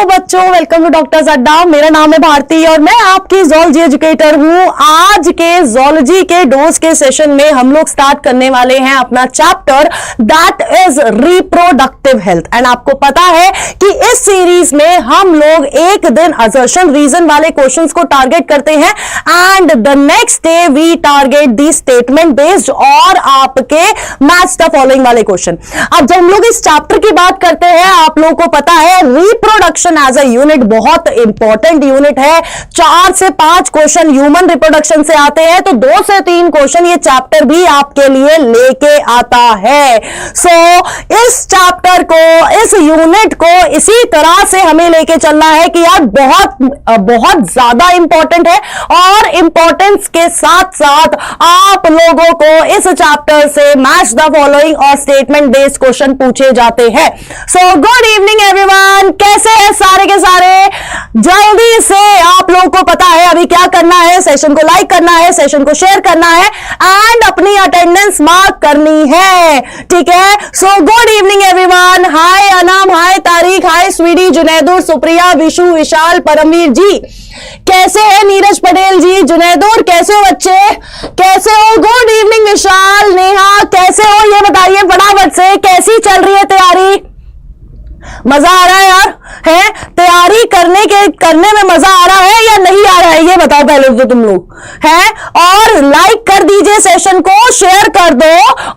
Hello बच्चों, welcome to doctors अड्डा। मेरा नाम है भारती और मैं आपकी ज़ूलॉजी एजुकेटर हूं। आज के ज़ूलॉजी के डोज के सेशन में हम लोग स्टार्ट करने वाले हैं अपना chapter that is reproductive health. And आपको पता है कि इस सीरीज में हम लोग एक दिन असर्शन रीजन वाले क्वेश्चंस को टारगेट करते हैं and the next day we target the statement based और आपके मैच द फॉलोइंग वाले क्वेश्चन। अब जब हम लोग इस चैप्टर की बात करते हैं, आप लोगों को पता है रिप्रोडक्शन एज अ यूनिट बहुत इंपॉर्टेंट यूनिट है। 4 से 5 क्वेश्चन ह्यूमन रिप्रोडक्शन से आते हैं, तो 2 से 3 क्वेश्चन ये चैप्टर भी आपके लिए लेके आता है। सो इस चैप्टर को, इस यूनिट को इसी तरह से हमें लेके चलना है कि यार बहुत ज्यादा इंपॉर्टेंट है और इंपॉर्टेंस के साथ साथ आप लोगों को इस चैप्टर से मैच द फॉलोइंग और स्टेटमेंट बेस्ड क्वेश्चन पूछे जाते हैं। सो गुड इवनिंग एवरीवन, कैसे हैं सारे के सारे? जल्दी से आप लोगों को पता है अभी क्या करना है, सेशन को लाइक करना है, सेशन को शेयर करना है एंड अपनी अटेंडेंस मार्क करनी है, ठीक है? So good evening everyone. Hi Anam, hi तारीख, हाय स्वीटी, जुनैदुर, सुप्रिया, विशु, विशाल, परमवीर जी कैसे है? नीरज पटेल जी, जुनैदुर कैसे हो बच्चे, कैसे हो? गुड इवनिंग विशाल, नेहा कैसे हो ये बताइए फटाफट से। कैसी चल रही है तैयारी? मजा आ रहा है यार? है तैयारी करने में मजा आ रहा है या नहीं आ रहा है, ये बताओ पहले तो तुम लोग है। और लाइक कर दीजिए, सेशन को शेयर कर दो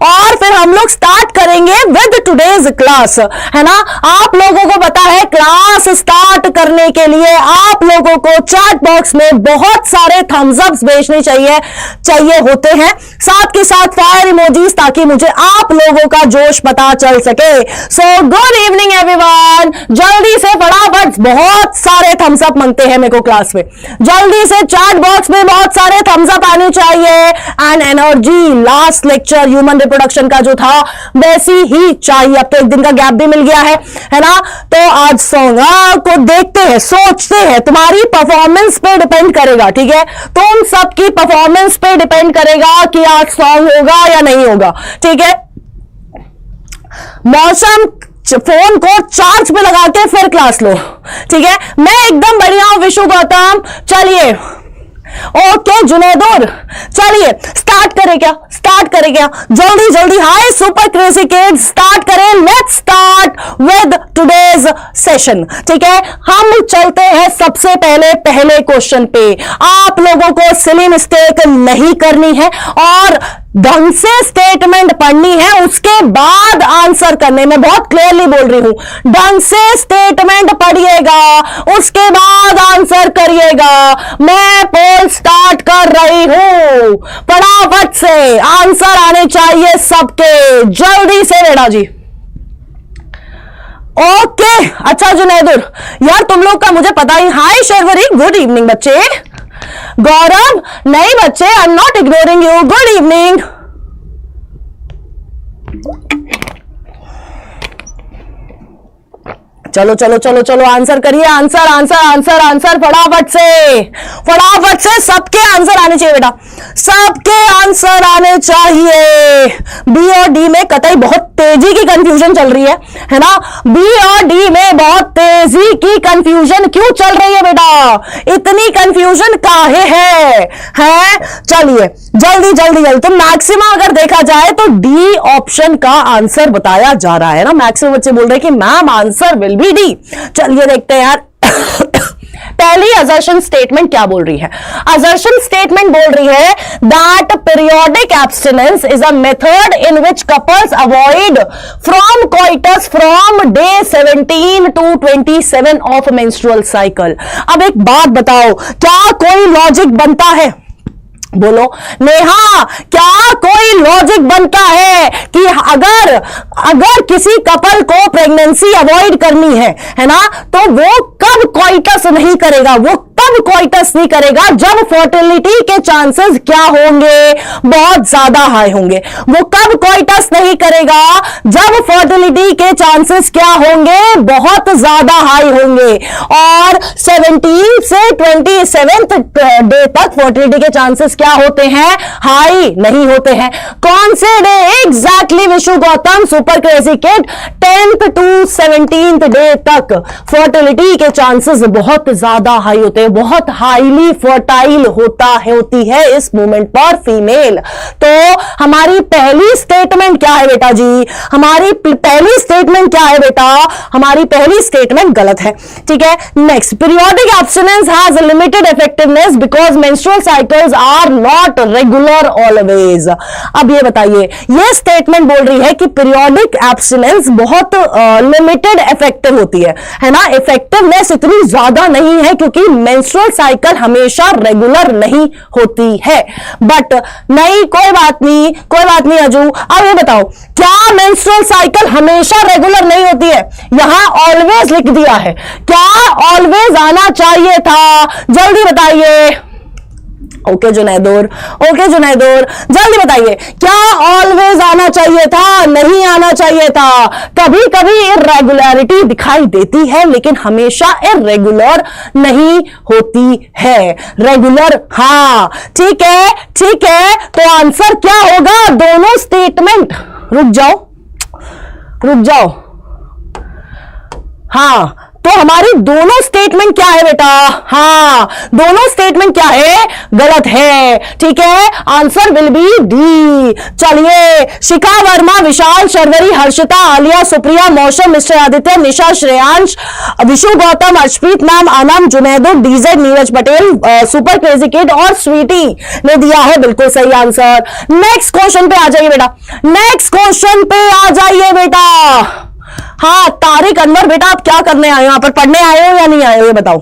और फिर हम लोग स्टार्ट करेंगे विद टुडेज क्लास, है ना? आप लोगों को पता है क्लास स्टार्ट करने के लिए आप लोगों को चैट बॉक्स में बहुत सारे थम्स अप्स भेजने चाहिए होते हैं, साथ के साथ फायर इमोजीज, ताकि मुझे आप लोगों का जोश पता चल सके। सो गुड इवनिंग एवरीवन, जल्दी से फटाफट बहुत सारे थम्स अप मांगते हैं मेरे को क्लास में, जल्दी से चैट बॉक्स में बहुत सारे थम्स अप आने चाहिए and energy last lecture human reproduction का जो था वैसी ही चाहिए। अब तो एक दिन का गैप भी मिल गया है ना? तो आज सोंगा को देखते हैं, सोचते हैं, तुम्हारी परफॉर्मेंस पे डिपेंड करेगा, ठीक है? तुम सबकी परफॉर्मेंस पे डिपेंड करेगा कि आज सॉन्ग होगा या नहीं होगा, ठीक है? मौसम फोन को चार्ज पे लगा के फिर क्लास लो, ठीक है? मैं एकदम बढ़िया हूं विशु गौतम। चलिए ओके जुनैदुर, चलिए स्टार्ट करें क्या जल्दी जल्दी। हाय सुपर क्रेजी किड्स, स्टार्ट करें, let's start with today's session, ठीक है? हम चलते हैं सबसे पहले क्वेश्चन पे। आप लोगों को सिली मिस्टेक नहीं करनी है और ढंग से स्टेटमेंट पढ़नी है, उसके बाद आंसर करने में बहुत क्लियरली बोल रही हूं। ढंग से स्टेटमेंट पढ़िएगा, उसके बाद आंसर करिएगा। मैं पोल स्टार्ट कर रही हूं, फटाफट से आंसर आने चाहिए सबके, जल्दी से बेटा जी। ओके अच्छा जुनैदुर, यार तुम लोग का मुझे पता ही। हाय शर्वरी, गुड इवनिंग बच्चे। गौरव, नहीं बच्चे, I am not ignoring you, good evening. चलो आंसर करिए, आंसर फटाफट से सबके आंसर आने चाहिए बेटा, सबके आंसर आने चाहिए। बी और डी में कतई बहुत तेजी की कंफ्यूजन चल रही है ना? बी और डी में बहुत तेजी की कंफ्यूजन क्यों चल रही है बेटा? इतनी कंफ्यूजन काहे है? चलिए जल्दी। तो मैक्सिमम अगर देखा जाए तो डी ऑप्शन का आंसर बताया जा रहा है ना। मैक्सिमम बच्चे बोल रहे हैं कि ma'am answer will be D. चलिए देखते हैं यार पहली असर्शन स्टेटमेंट क्या बोल रही है। असर्शन स्टेटमेंट बोल रही है that periodic abstinence is a method in which couples avoid from coitus from day 17 to 27 of menstrual cycle. अब एक बात बताओ, क्या कोई लॉजिक बनता है? बोलो नेहा, क्या कोई लॉजिक बनता है कि अगर किसी कपल को प्रेगनेंसी अवॉइड करनी है ना, तो वो कब कोइटस नहीं करेगा, वो तब कोइटस नहीं करेगा जब फर्टिलिटी के चांसेस क्या होंगे, बहुत ज्यादा हाई होंगे। वो कब कोइटस नहीं करेगा, जब फर्टिलिटी के चांसेस क्या होंगे, बहुत ज्यादा हाई होंगे। और 17 से 27th डे तक फर्टिलिटी के चांसेस क्या होते हैं, हाई नहीं होते हैं। कौन से day exactly Vishu Gautam, super crazy kid, 10th to 17th day तक फर्टिलिटी के चांसेस बहुत ज्यादा हाई होते हैं, बहुत हाईली फर्टाइल होती है इस मोमेंट पर फीमेल। तो हमारी पहली स्टेटमेंट क्या है बेटा जी, हमारी पहली स्टेटमेंट क्या है बेटा, हमारी पहली स्टेटमेंट गलत है। ठीक है, next, periodic abstinence has limited effectiveness because menstrual cycles are not regular always. अब ये बताइए, ये स्टेटमेंट बोल रही है कि पीरियोडिक एब्स्टिनेंस बहुत लिमिटेड इफेक्टिव होती है ना, इफेक्टिवनेस इतनी ज्यादा नहीं है क्योंकि मेंस्ट्रुअल साइकिल हमेशा रेगुलर नहीं होती है। बट नहीं, कोई बात नहीं, कोई बात नहीं अजू। अब ये बताओ, क्या मेंस्ट्रुअल साइकिल हमेशा रेगुलर नहीं होती है? यहां ऑलवेज लिख दिया है, क्या ऑलवेज आना चाहिए था? जल्दी बताइए। ओके जुनैदुर, ओके जुनैदुर, जल्दी बताइए, क्या ऑलवेज आना चाहिए था, नहीं आना चाहिए था? कभी कभी इरेगुलरिटी दिखाई देती है लेकिन हमेशा इरेगुलर नहीं होती है, रेगुलर। हाँ ठीक है, ठीक है, तो आंसर क्या होगा? दोनों स्टेटमेंट, रुक जाओ, रुक जाओ। हाँ, तो हमारी दोनों स्टेटमेंट क्या है बेटा? हाँ, दोनों स्टेटमेंट क्या है? गलत है। ठीक है, आंसर विल बी डी। चलिए, शिखा वर्मा, विशाल, Sharvari, Harshita, Aaliya, Supriya, Mausam, mister Aditya, Nisha, Shreyansh, Vishu Gautam, Arshpreet ma'am, Anand, Junaidur, DZ, Neeraj Patel, super crazy kid और स्वीटी ने दिया है बिल्कुल सही आंसर। नेक्स्ट क्वेश्चन पे आ जाइए बेटा, नेक्स्ट क्वेश्चन पे आ जाइए बेटा। हाँ तारिक अनवर, बेटा आप क्या करने आए हो यहाँ पर? पढ़ने आए हो या नहीं आए हो ये बताओ?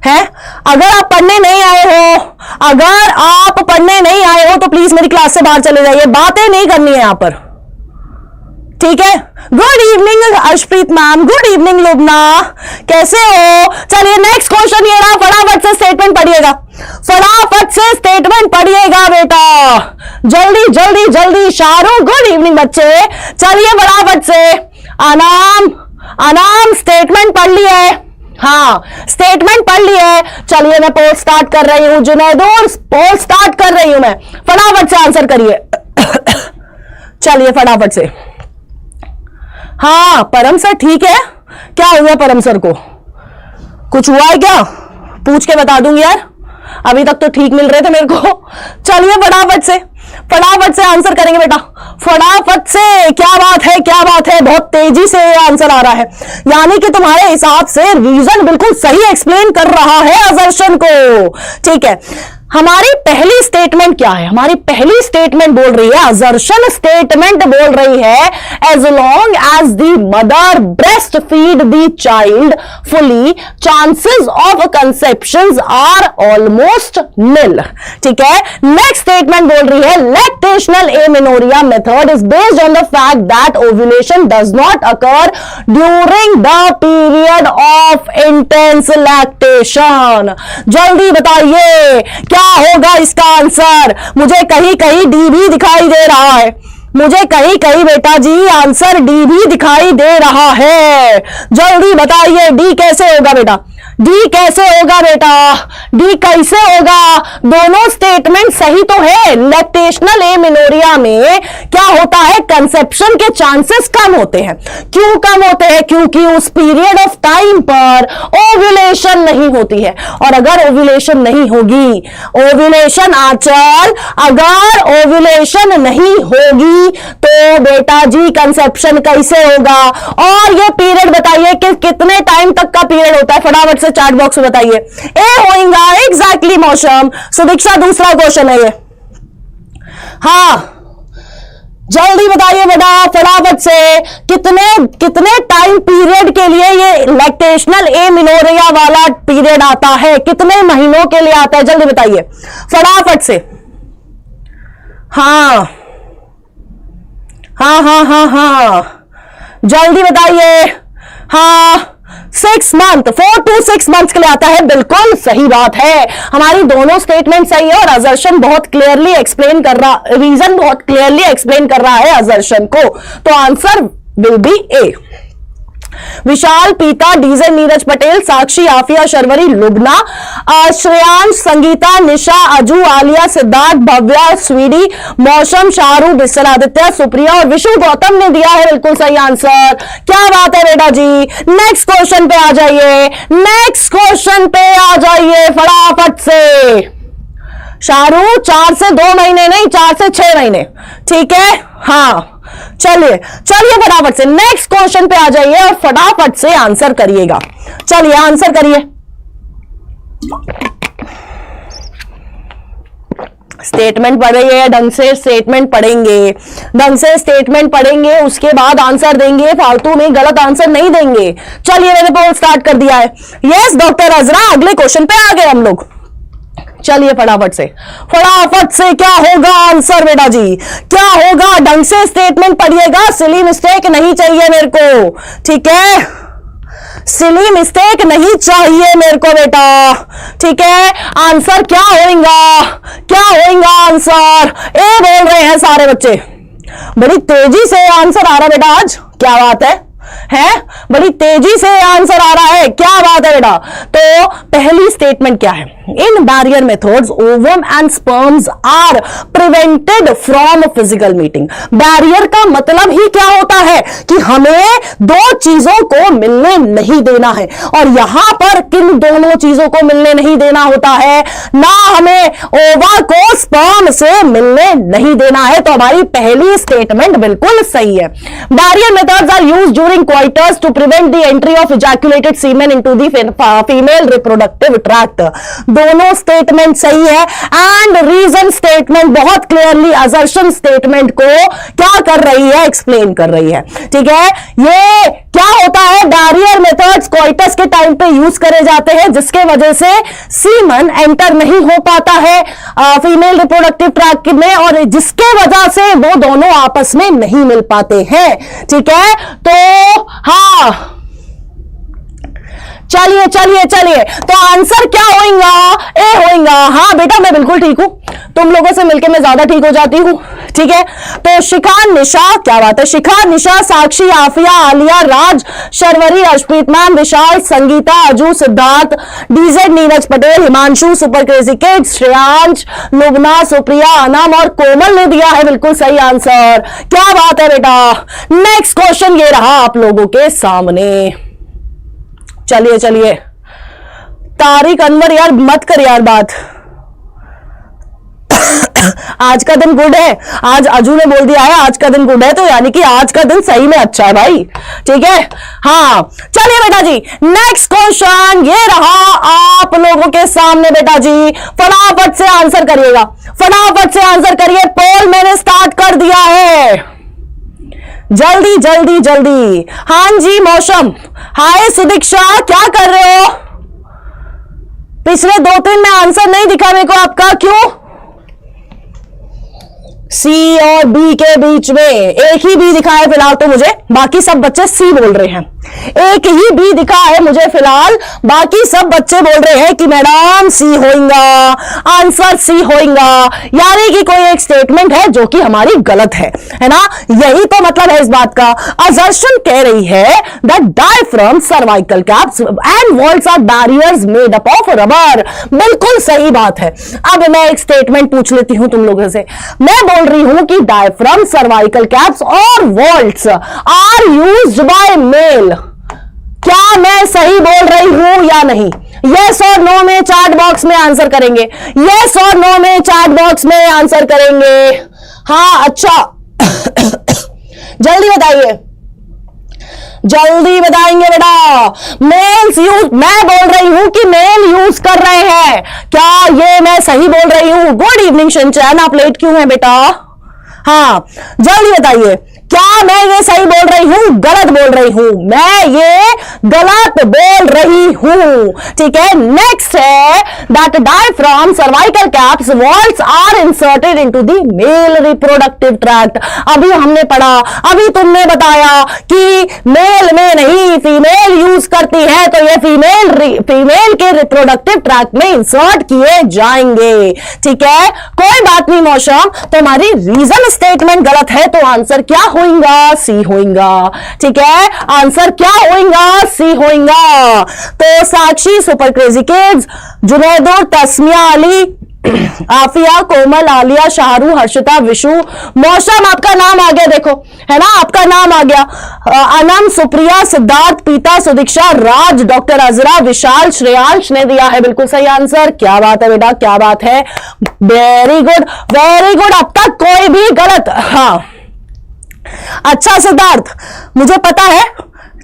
है, अगर आप पढ़ने नहीं आए हो, अगर आप पढ़ने नहीं आए हो तो प्लीज मेरी क्लास से बाहर चले जाइए, बातें नहीं करनी है यहां पर। ठीक है, good evening Arshpreet ma'am, good evening Lubna, कैसे हो? चलिए नेक्स्ट क्वेश्चन ये रहा, फटाफट से स्टेटमेंट पढ़िएगा, फटाफट से स्टेटमेंट पढ़िएगा बेटा, जल्दी जल्दी जल्दी। शाहरुख, गुड इवनिंग बच्चे, चलिए फटाफट से। अनाम, अनाम स्टेटमेंट पढ़ लिया है? हाँ स्टेटमेंट पढ़ लिया है। चलिए मैं पोल स्टार्ट कर रही हूं, जुनैदुर पोल स्टार्ट कर रही हूं मैं, फटाफट से आंसर करिए। चलिए फटाफट से। हाँ परम सर ठीक है, क्या हो गया परम सर को? कुछ हुआ है क्या? पूछ के बता दूंगी यार, अभी तक तो ठीक मिल रहे थे मेरे को। चलिए फटाफट से, फटाफट से आंसर करेंगे बेटा, फटाफट से। क्या बात है, क्या बात है, बहुत तेजी से आंसर आ रहा है, यानी कि तुम्हारे हिसाब से रीजन बिल्कुल सही एक्सप्लेन कर रहा है असर्शन को। ठीक है, हमारी पहली स्टेटमेंट क्या है? हमारी पहली स्टेटमेंट बोल रही है, असर्शन स्टेटमेंट बोल रही है, as long as the mother breast feed the child fully chances of conception are almost nil. ठीक है, नेक्स्ट स्टेटमेंट बोल रही है, lactational amenorrhoea method is based on the fact that ovulation does not occur during the period of intense lactation. जल्दी बताइए क्या होगा इसका आंसर? मुझे कहीं कहीं डी भी दिखाई दे रहा है, मुझे कहीं कहीं बेटा जी आंसर डी भी दिखाई दे रहा है। जल्दी बताइए डी कैसे होगा बेटा? डी कैसे होगा बेटा? डी कैसे होगा? दोनों स्टेटमेंट सही तो है। लैक्टेशनल एमेनोरिया में क्या होता है? कंसेप्शन के चांसेस कम होते हैं। क्यों कम होते हैं? क्योंकि उस पीरियड ऑफ टाइम पर ओव्यूलेशन नहीं होती है, और अगर ओव्यूलेशन नहीं होगी, ओव्यूलेशन आंचल, अगर ओव्यूलेशन नहीं होगी तो बेटा जी कंसेप्शन कैसे होगा? और ये पीरियड बताइए कि कितने टाइम तक का पीरियड होता है? फटाफट से चैट बॉक्स में बताइए। ए होएगा एग्जैक्टली मौसम। सुदीक्षा दूसरा क्वेश्चन है ये। हाँ जल्दी बताइए बेटा फटाफट से, कितने टाइम पीरियड के लिए ये लैक्टेशनल एमेनोरिया वाला पीरियड आता है? कितने महीनों के लिए आता है? जल्दी बताइए फटाफट से। हाँ हाँ हाँ हाँ हाँ जल्दी बताइए। हाँ 6 मंथ, 4 to 6 मंथ्स के लिए आता है। बिल्कुल सही बात है, हमारी दोनों स्टेटमेंट सही है और असर्शन बहुत क्लियरली एक्सप्लेन कर रहा, रीजन बहुत क्लियरली एक्सप्लेन कर रहा है असर्शन को। तो आंसर विल बी ए। विशाल, पीता, डीजे, नीरज पटेल, साक्षी, आफिया, शर्वरी, लुबना, श्रेयांश, संगीता, निशा, अजू, आलिया, सिद्धार्थ, भव्या, स्वीडी, मौसम, शाहरुख, बिस्तर, आदित्य, सुप्रिया और विशु गौतम ने दिया है बिल्कुल सही आंसर। क्या बात है बेटा जी। नेक्स्ट क्वेश्चन पे आ जाइए, नेक्स्ट क्वेश्चन पे आ जाइए फटाफट से। शाहरुख 4 से 2 महीने नहीं, 4 से 6 महीने, ठीक है। हाँ चलिए चलिए फटाफट से नेक्स्ट क्वेश्चन पे आ जाइए और फटाफट से आंसर करिएगा। चलिए आंसर करिए। स्टेटमेंट पढ़िए, ढंग से स्टेटमेंट पढ़ेंगे, ढंग से स्टेटमेंट पढ़ेंगे, उसके बाद आंसर देंगे, फालतू में गलत आंसर नहीं देंगे। चलिए मैंने पोल स्टार्ट कर दिया है। यस डॉक्टर अजरा, अगले क्वेश्चन पे आ गए हम लोग। चलिए फटाफट से क्या होगा आंसर बेटा जी, क्या होगा। ढंग से स्टेटमेंट पढ़िएगा, सिली मिस्टेक नहीं चाहिए मेरे को, ठीक है। सिली मिस्टेक नहीं चाहिए मेरे को बेटा, ठीक है। आंसर क्या होगा, क्या होगा आंसर। ए बोल रहे हैं सारे बच्चे, बड़ी तेजी से आंसर आ रहा बेटा आज, क्या बात है बड़ी तेजी से आंसर आ रहा है, क्या बात है बेटा। तो पहली स्टेटमेंट क्या है, in barrier methods ovum and sperms are prevented from physical meeting. Barrier का मतलब ही क्या होता है कि हमें दो चीजों को मिलने नहीं देना है, और यहां पर किन दोनों चीजों को मिलने नहीं देना होता है, ना हमें ओवा को स्पर्म से मिलने नहीं देना है। तो हमारी पहली स्टेटमेंट बिल्कुल सही है। Barrier methods are used during coitus to prevent the entry of ejaculated semen into the female reproductive tract। दोनों स्टेटमेंट सही है एंड रीजन स्टेटमेंट बहुत क्लियरली असर्शन स्टेटमेंट को क्या कर रही है, एक्सप्लेन कर रही है, ठीक है। ये क्या होता है, बैरियर मेथड्स कोइटस के टाइम पे यूज करे जाते हैं, जिसके वजह से सीमन एंटर नहीं हो पाता है फीमेल रिप्रोडक्टिव ट्रैक्ट में, और जिसके वजह से वो दोनों आपस में नहीं मिल पाते हैं, ठीक है। तो हाँ चलिए चलिए चलिए, तो आंसर क्या होगा, ए होगा। हाँ बेटा मैं बिल्कुल ठीक हूं, तुम लोगों से मिलकर मैं ज्यादा ठीक हो जाती हूं, ठीक है। तो शिखा, निशा, क्या बात है, शिखा, निशा, साक्षी, आफिया, आलिया, राज, शर्वरी, अर्शप्रीत मैम, विशाल, संगीता, अजू, Siddharth, DJ, Neeraj Patel, Himanshu, super crazy kids, Shreyansh, Lubna, Supriya, Anam और कोमल ने दिया है बिल्कुल सही आंसर। क्या बात है बेटा। नेक्स्ट क्वेश्चन ये रहा आप लोगों के सामने। चलिए चलिए, तारिक अनवर यार मत कर यार बात। आज का दिन गुड है, आज अजू ने बोल दिया है आज का दिन गुड है, तो यानी कि आज का दिन सही में अच्छा है भाई, ठीक है। हाँ चलिए बेटा जी, नेक्स्ट क्वेश्चन ये रहा आप लोगों के सामने बेटा जी। फटाफट से आंसर करिएगा, फटाफट से आंसर करिए, पोल मैंने स्टार्ट कर दिया है, जल्दी जल्दी जल्दी। हाँ जी मौसम, हाय सुदीक्षा, क्या कर रहे हो। पिछले 2-3 में आंसर नहीं दिखा मेरे को आपका, क्यों। सी और बी के बीच में एक ही बी दिखा है फिलहाल तो मुझे, बाकी सब बच्चे सी बोल रहे हैं। एक ही बी दिखा है मुझे फिलहाल, बाकी सब बच्चे बोल रहे हैं कि मैडम सी होगा, आंसर सी होगा, यानी कि कोई एक स्टेटमेंट है जो कि हमारी गलत है ना। यही तो मतलब है इस बात का। असर्शन कह रही है that diaphragm, cervical caps and vaults are barriers made up of rubber. बिल्कुल सही बात है। अब मैं एक स्टेटमेंट पूछ लेती हूं तुम लोगों से। मैं बोल रही हूं कि डायफ्राम, सर्वाइकल कैप्स और vaults are used by male. क्या मैं सही बोल रही हूं या नहीं? यस और नो में चैट बॉक्स में आंसर करेंगे, यस और नो में चैट बॉक्स में आंसर करेंगे। हाँ अच्छा जल्दी बताइए, जल्दी बताएंगे बेटा। मेल्स यूज, मैं बोल रही हूं कि मेल यूज कर रहे हैं, क्या ये मैं सही बोल रही हूं? गुड इवनिंग शिनचैन, आप लेट क्यों हैं बेटा? हाँ जल्दी बताइए, क्या मैं ये सही बोल रही हूं, गलत बोल रही हूं? मैं ये गलत बोल रही हूं। ठीक है, नेक्स्ट है that diaphragm cervical caps vaults are inserted into the male reproductive tract. अभी हमने पढ़ा, अभी तुमने बताया कि मेल में नहीं फीमेल यूज करती है, तो ये फीमेल के रिप्रोडक्टिव ट्रैक्ट में इंसर्ट किए जाएंगे। ठीक है, कोई बात नहीं मौसम, तुम्हारी रीजन स्टेटमेंट गलत है, तो आंसर क्या होगा? सी होगा। ठीक है, आंसर क्या होगा? सी होगा। तो Sakshi, super crazy kids, Junaido, Tasmiya Ali, Afiya, Komal, Aaliya, Shahru, Harshita, Vishu, Mausam, आपका नाम आ गया, देखो है ना, आपका नाम आ गया। अनम, सुप्रिया, सिद्धार्थ, पीता, सुदीक्षा, राज, डॉक्टर अजरा, विशाल, श्रेयांश ने दिया है बिल्कुल सही आंसर। क्या बात है बेटा, क्या बात है, वेरी गुड वेरी गुड। अब तक कोई भी गलत, हाँ अच्छा सिद्धार्थ, मुझे पता है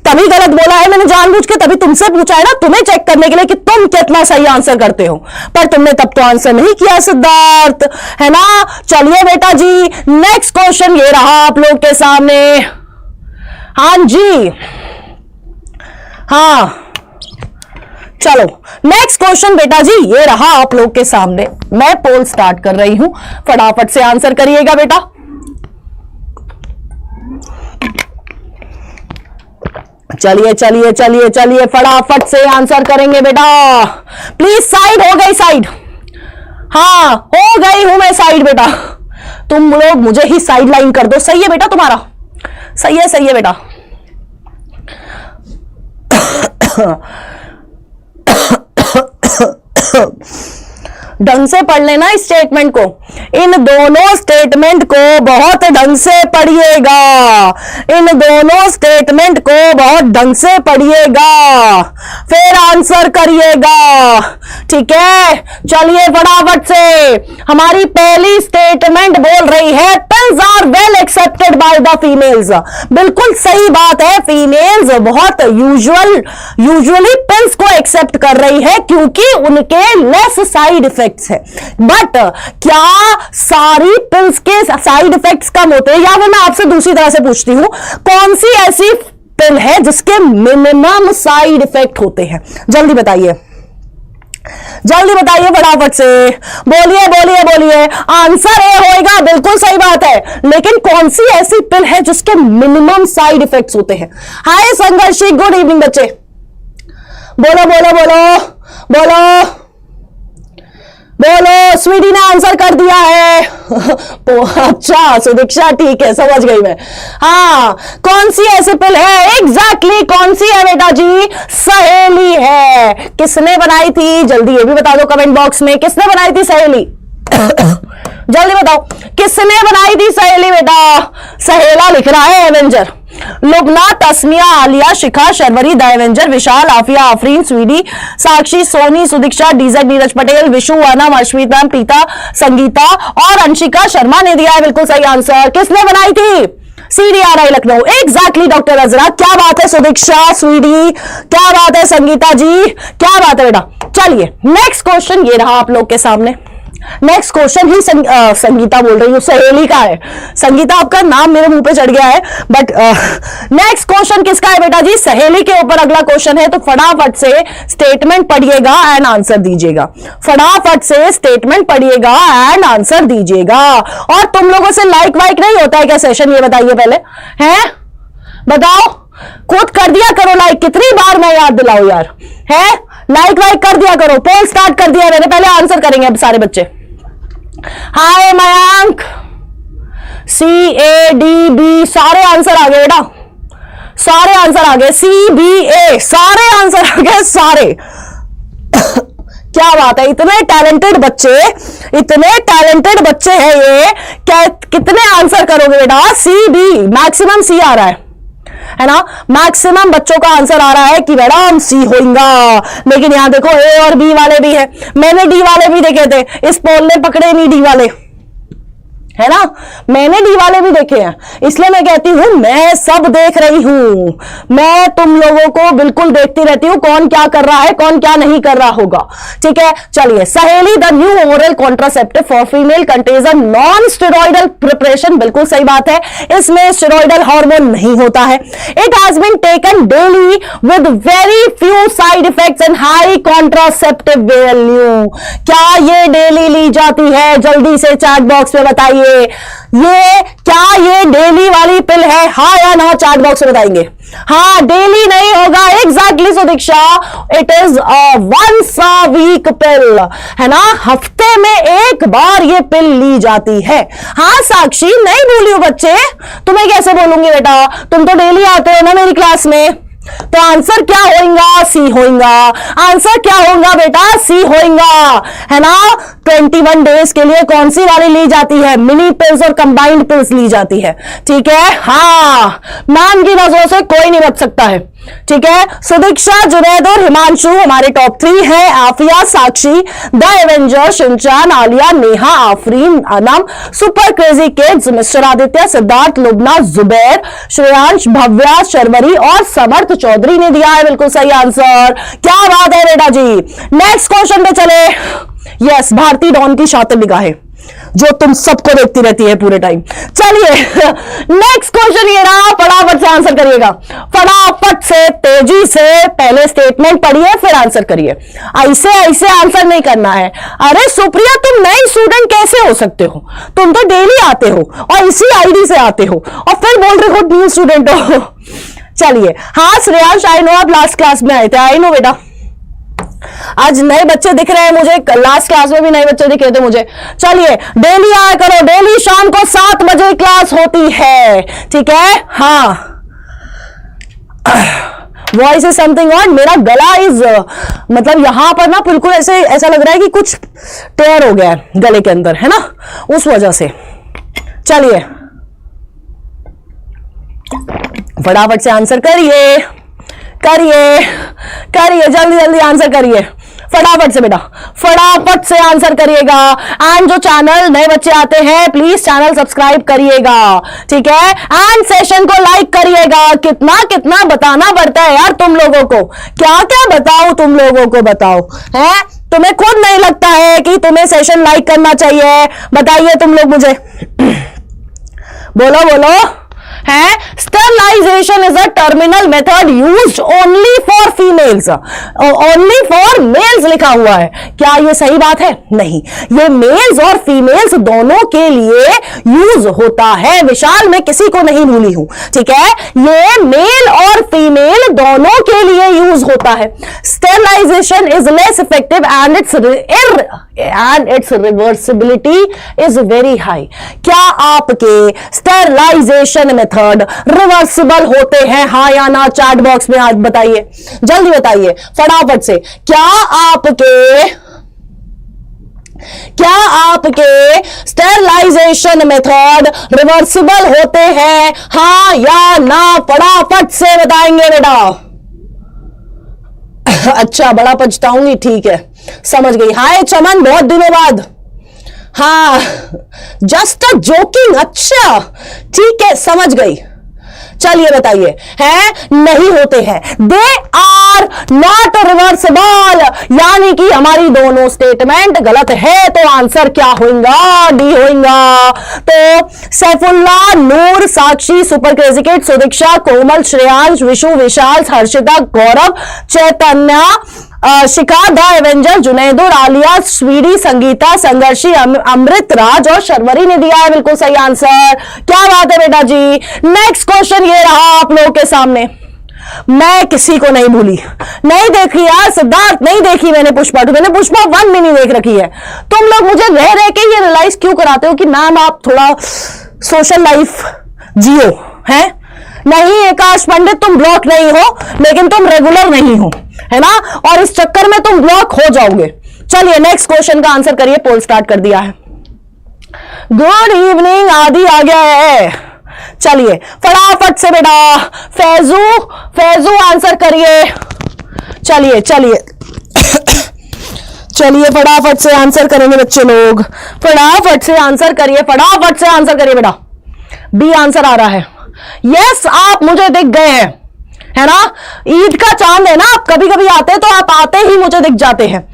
तभी गलत बोला है मैंने जानबूझ के, तभी तुमसे पूछा है ना, तुम्हें चेक करने के लिए कि तुम कितना सही आंसर करते हो, पर तुमने तब तो आंसर नहीं किया सिद्धार्थ, है ना। चलिए बेटा जी, नेक्स्ट क्वेश्चन ये रहा आप लोग के सामने। हाँ जी, हाँ चलो नेक्स्ट क्वेश्चन बेटा जी ये रहा आप लोग के सामने। मैं पोल स्टार्ट कर रही हूं, फटाफट से आंसर करिएगा बेटा। चलिए चलिए चलिए चलिए, फटाफट से आंसर करेंगे बेटा। प्लीज साइड, हो गई साइड, हाँ हो गई हूं मैं साइड बेटा। तुम लोग मुझे ही साइड लाइन कर दो। सही है बेटा तुम्हारा, सही है बेटा। ढंग से पढ़ लेना इस स्टेटमेंट को, इन दोनों स्टेटमेंट को बहुत ढंग से पढ़िएगा, इन दोनों स्टेटमेंट को बहुत ढंग से पढ़िएगा, फिर आंसर करिएगा। ठीक है, चलिए फटाफट से। हमारी पहली स्टेटमेंट बोल रही है pills are well accepted by the females. बिल्कुल सही बात है, फीमेल्स बहुत यूजुअली पिल्स को एक्सेप्ट कर रही है क्योंकि उनके लेस साइड इफेक्ट्स है। बट क्या सारी पिल्स के साइड इफेक्ट्स कम होते हैं? या फिर मैं आपसे दूसरी तरह से पूछती हूं, कौन सी ऐसी पिल है जिसके मिनिमम साइड इफेक्ट होते हैं? जल्दी बताइए, जल्दी बताइए फटाफट से, बोलिए बोलिए बोलिए। आंसर ए होएगा, बिल्कुल सही बात है, लेकिन कौन सी ऐसी पिल है जिसके मिनिमम साइड इफेक्ट्स होते हैं? हाय संघर्षी, गुड इवनिंग बच्चे, बोलो बोलो बोलो बोलो बोलो। स्वीटी ने आंसर कर दिया है। अच्छा सुदीक्षा, ठीक है समझ गई मैं। हाँ, कौन सी ऐसी पिल है? एग्जैक्टली कौन सी है बेटा जी? सहेली है। किसने बनाई थी? जल्दी ये भी बता दो कमेंट बॉक्स में, किसने बनाई थी सहेली? जल्दी बताओ, किसने बनाई थी सहेली बेटा? सहेला लिख रहा है avenger. Lubna, Tasmiya, Aaliya, Shikha, Sharvari, the avenger, Vishal, Afiya, Afreen, Sweety, Sakshi, Soni, Sudiksha, DZ, Neeraj Patel, Vishu, Anam, Ashwit ma'am, Pita, Sangeeta और अंशिका शर्मा ने दिया है बिल्कुल सही आंसर। किसने बनाई थी? CDRI लखनऊ। एग्जैक्टली डॉक्टर अजरा, क्या बात है सुदीक्षा, स्वीडी, क्या बात है संगीता जी, क्या बात है बेटा। चलिए नेक्स्ट क्वेश्चन ये रहा आप लोग के सामने। नेक्स्ट क्वेश्चन ही संगीता बोल रही हूं, सहेली का है। संगीता आपका नाम मेरे मुंह पे चढ़ गया है, बट नेक्स्ट क्वेश्चन किसका है बेटा जी? सहेली के ऊपर अगला क्वेश्चन है, तो फटाफट से स्टेटमेंट पढ़िएगा एंड आंसर दीजिएगा। फटाफट से स्टेटमेंट पढ़िएगा एंड आंसर दीजिएगा। और तुम लोगों से लाइक वाइक नहीं होता है क्या सेशन? ये बताइए पहले, हैं बताओ, खुद कर दिया करो लाइक। कितनी बार मैं याद दिलाऊं यार, है लाइक वाइक कर दिया करो। पोल स्टार्ट कर दिया मैंने, पहले आंसर करेंगे अब सारे बच्चे। हाय मयंक, CADB, सारे आंसर आ गए बेटा, सारे आंसर आ गए। CBA, सारे आंसर आ गए सारे। क्या बात है, इतने टैलेंटेड बच्चे, इतने टैलेंटेड बच्चे हैं ये। क्या कितने आंसर करोगे बेटा? CB, मैक्सिमम C आ रहा है ना, मैक्सिमम बच्चों का आंसर आ रहा है कि मैडम C होगा। लेकिन यहां देखो A और B वाले भी है, मैंने D वाले भी देखे थे, इस पोल ने पकड़े नहीं D वाले, है ना। मैंने डी वाले भी देखे हैं, इसलिए मैं कहती हूं मैं सब देख रही हूं, मैं तुम लोगों को बिल्कुल देखती रहती हूं कौन क्या कर रहा है, कौन क्या नहीं कर रहा होगा। ठीक है, चलिए। सहेली the new oral contraceptive for female contains a non steroidal preparation, बिल्कुल सही बात है, इसमें स्टेरॉइडल हार्मोन नहीं होता है। It has been taken daily with very few side effects and high contraceptive value. क्या ये डेली ली जाती है? जल्दी से चैट बॉक्स में बताइए, ये क्या ये डेली वाली पिल है? हाँ या ना चैट बॉक्स में बताएंगे। हाँ, डेली नहीं होगा, exactly Sudiksha, it is once a week pill, है ना, हफ्ते में एक बार ये पिल ली जाती है। हाँ साक्षी, नहीं भूलियो बच्चे, तुम्हें कैसे बोलूंगी बेटा, तुम तो डेली आते हो ना मेरी क्लास में। तो आंसर क्या होगा? सी होगा। आंसर क्या होगा बेटा? सी होगा, है ना। 21 डेज के लिए कौन सी वाली ली जाती है? मिनी पिल्स और कंबाइंड पिल्स ली जाती है। ठीक है, हाँ, मैम की नजरों से कोई नहीं बच सकता है। ठीक है, सुदीक्षा, जुनैद और हिमांशु हमारे टॉप 3 है। Afiya, Sakshi, the avenger, Shinchan, Aaliya, Neha, Afreen, Anam, super crazy kids, mister Aditya, Siddharth, Lubna, Zubair, Shreyansh, Bhavya, Sharvari और समर्थ चौधरी ने दिया है बिल्कुल सही आंसर। क्या बात है बेटा जी। नेक्स्ट क्वेश्चन पे चले। यस, भारती डॉन की शातिर निगाहें, जो तुम सबको देखती रहती है पूरे टाइम। चलिए नेक्स्ट क्वेश्चन ये रहा, फटाफट से आंसर करिएगा, फटाफट से, तेजी से। पहले स्टेटमेंट पढ़िए फिर आंसर करिए, ऐसे ऐसे आंसर नहीं करना है। अरे सुप्रिया, तुम नई स्टूडेंट कैसे हो सकते हो? तुम तो डेली आते हो और इसी आईडी से आते हो और फिर बोल रहे हो न्यू स्टूडेंट हो। चलिए, हाँ श्रेयांश, आई नो आप लास्ट क्लास में आए थे, आई नो बेटा। आज नए बच्चे दिख रहे हैं मुझे, लास्ट क्लास में भी नए बच्चे दिख रहे थे मुझे। चलिए, डेली आया करो, डेली शाम को 7 बजे क्लास होती है। ठीक है, हाँ। वॉइस इज समथिंग ऑन, मेरा गला इज मतलब यहां पर ना बिल्कुल ऐसे ऐसा लग रहा है कि कुछ टेयर हो गया है गले के अंदर, है ना, उस वजह से। चलिए फटाफट से आंसर करिए, करिए करिए, जल्दी जल्दी आंसर करिए, फटाफट से बेटा, फटाफट से आंसर करिएगा। एंड जो चैनल नए बच्चे आते हैं प्लीज चैनल सब्सक्राइब करिएगा। ठीक है, एंड सेशन को लाइक करिएगा। कितना कितना बताना पड़ता है यार तुम लोगों को, क्या क्या बताओ तुम लोगों को, बताओ है, तुम्हें खुद नहीं लगता है कि तुम्हें सेशन लाइक करना चाहिए? बताइए तुम लोग मुझे, बोलो बोलो। है, sterilisation is a terminal method used only for females, only for males लिखा हुआ है। क्या ये सही बात है? नहीं, ये मेल्स और फीमेल्स दोनों के लिए यूज होता है। विशाल, मैं किसी को नहीं भूली हूं। ठीक है, ये मेल और फीमेल दोनों के लिए यूज होता है। Sterilisation is less effective and its reversibility is very high. क्या आपके स्टेरिलाइजेशन मेथड रिवर्सिबल होते हैं, हाँ या ना? चैट बॉक्स में आज बताइए, जल्दी बताइए फटाफट से। क्या आपके स्टेरिलाइजेशन मेथड रिवर्सिबल होते हैं, हाँ या ना? फटाफट से बताएंगे बेटा। अच्छा, बड़ा पछताऊंगी, ठीक है, समझ गई। हाय चमन, बहुत दिनों बाद। हाँ, जस्ट अ जोकिंग। अच्छा ठीक है, समझ गई। चलिए बताइए, है नहीं होते हैं, दे आर नॉट रिवर्सिबल, यानी कि हमारी दोनों स्टेटमेंट गलत है। तो आंसर क्या होगा? डी होगा। तो Saifullah, Noor, Sakshi, super crazy kid, Sudiksha, Komal, Shreyansh, Vishu, Vishal, Harshita, Gaurav, Chaitanya, Shikha, the avenger, Junaidur, Aaliya, Sweety, Sangeeta, Sangharshi, Amrit Raj और शर्वरी ने दिया है बिल्कुल सही आंसर। क्या बात है बेटा जी। नेक्स्ट क्वेश्चन ये रहा आप लोगों के सामने। मैं किसी को नहीं भूली, नहीं देखी यार सिद्धार्थ, नहीं देखी मैंने पुष्पा 2, मैंने पुष्पा 1 भी नहीं देख रखी है। तुम लोग मुझे रह रह के ये रियलाइज क्यों कराते हो कि मैम आप थोड़ा सोशल लाइफ जियो, है नहीं? आकाश पंडित, तुम ब्लॉक नहीं हो लेकिन तुम रेगुलर नहीं हो, है ना, और इस चक्कर में तुम ब्लॉक हो जाओगे। चलिए नेक्स्ट क्वेश्चन का आंसर करिए, पोल स्टार्ट कर दिया है। गुड इवनिंग, आदि आ गया है। चलिए फटाफट से बेटा, फैजू आंसर करिए। चलिए चलिए चलिए फटाफट से आंसर करेंगे बच्चे लोग, फटाफट से आंसर करिए, फटाफट से आंसर करिए बेटा। बी आंसर आ रहा है। यस, आप मुझे दिख गए हैं, है ना। ईद का चांद है ना, आप कभी कभी आते हैं तो आप आते ही मुझे दिख जाते हैं,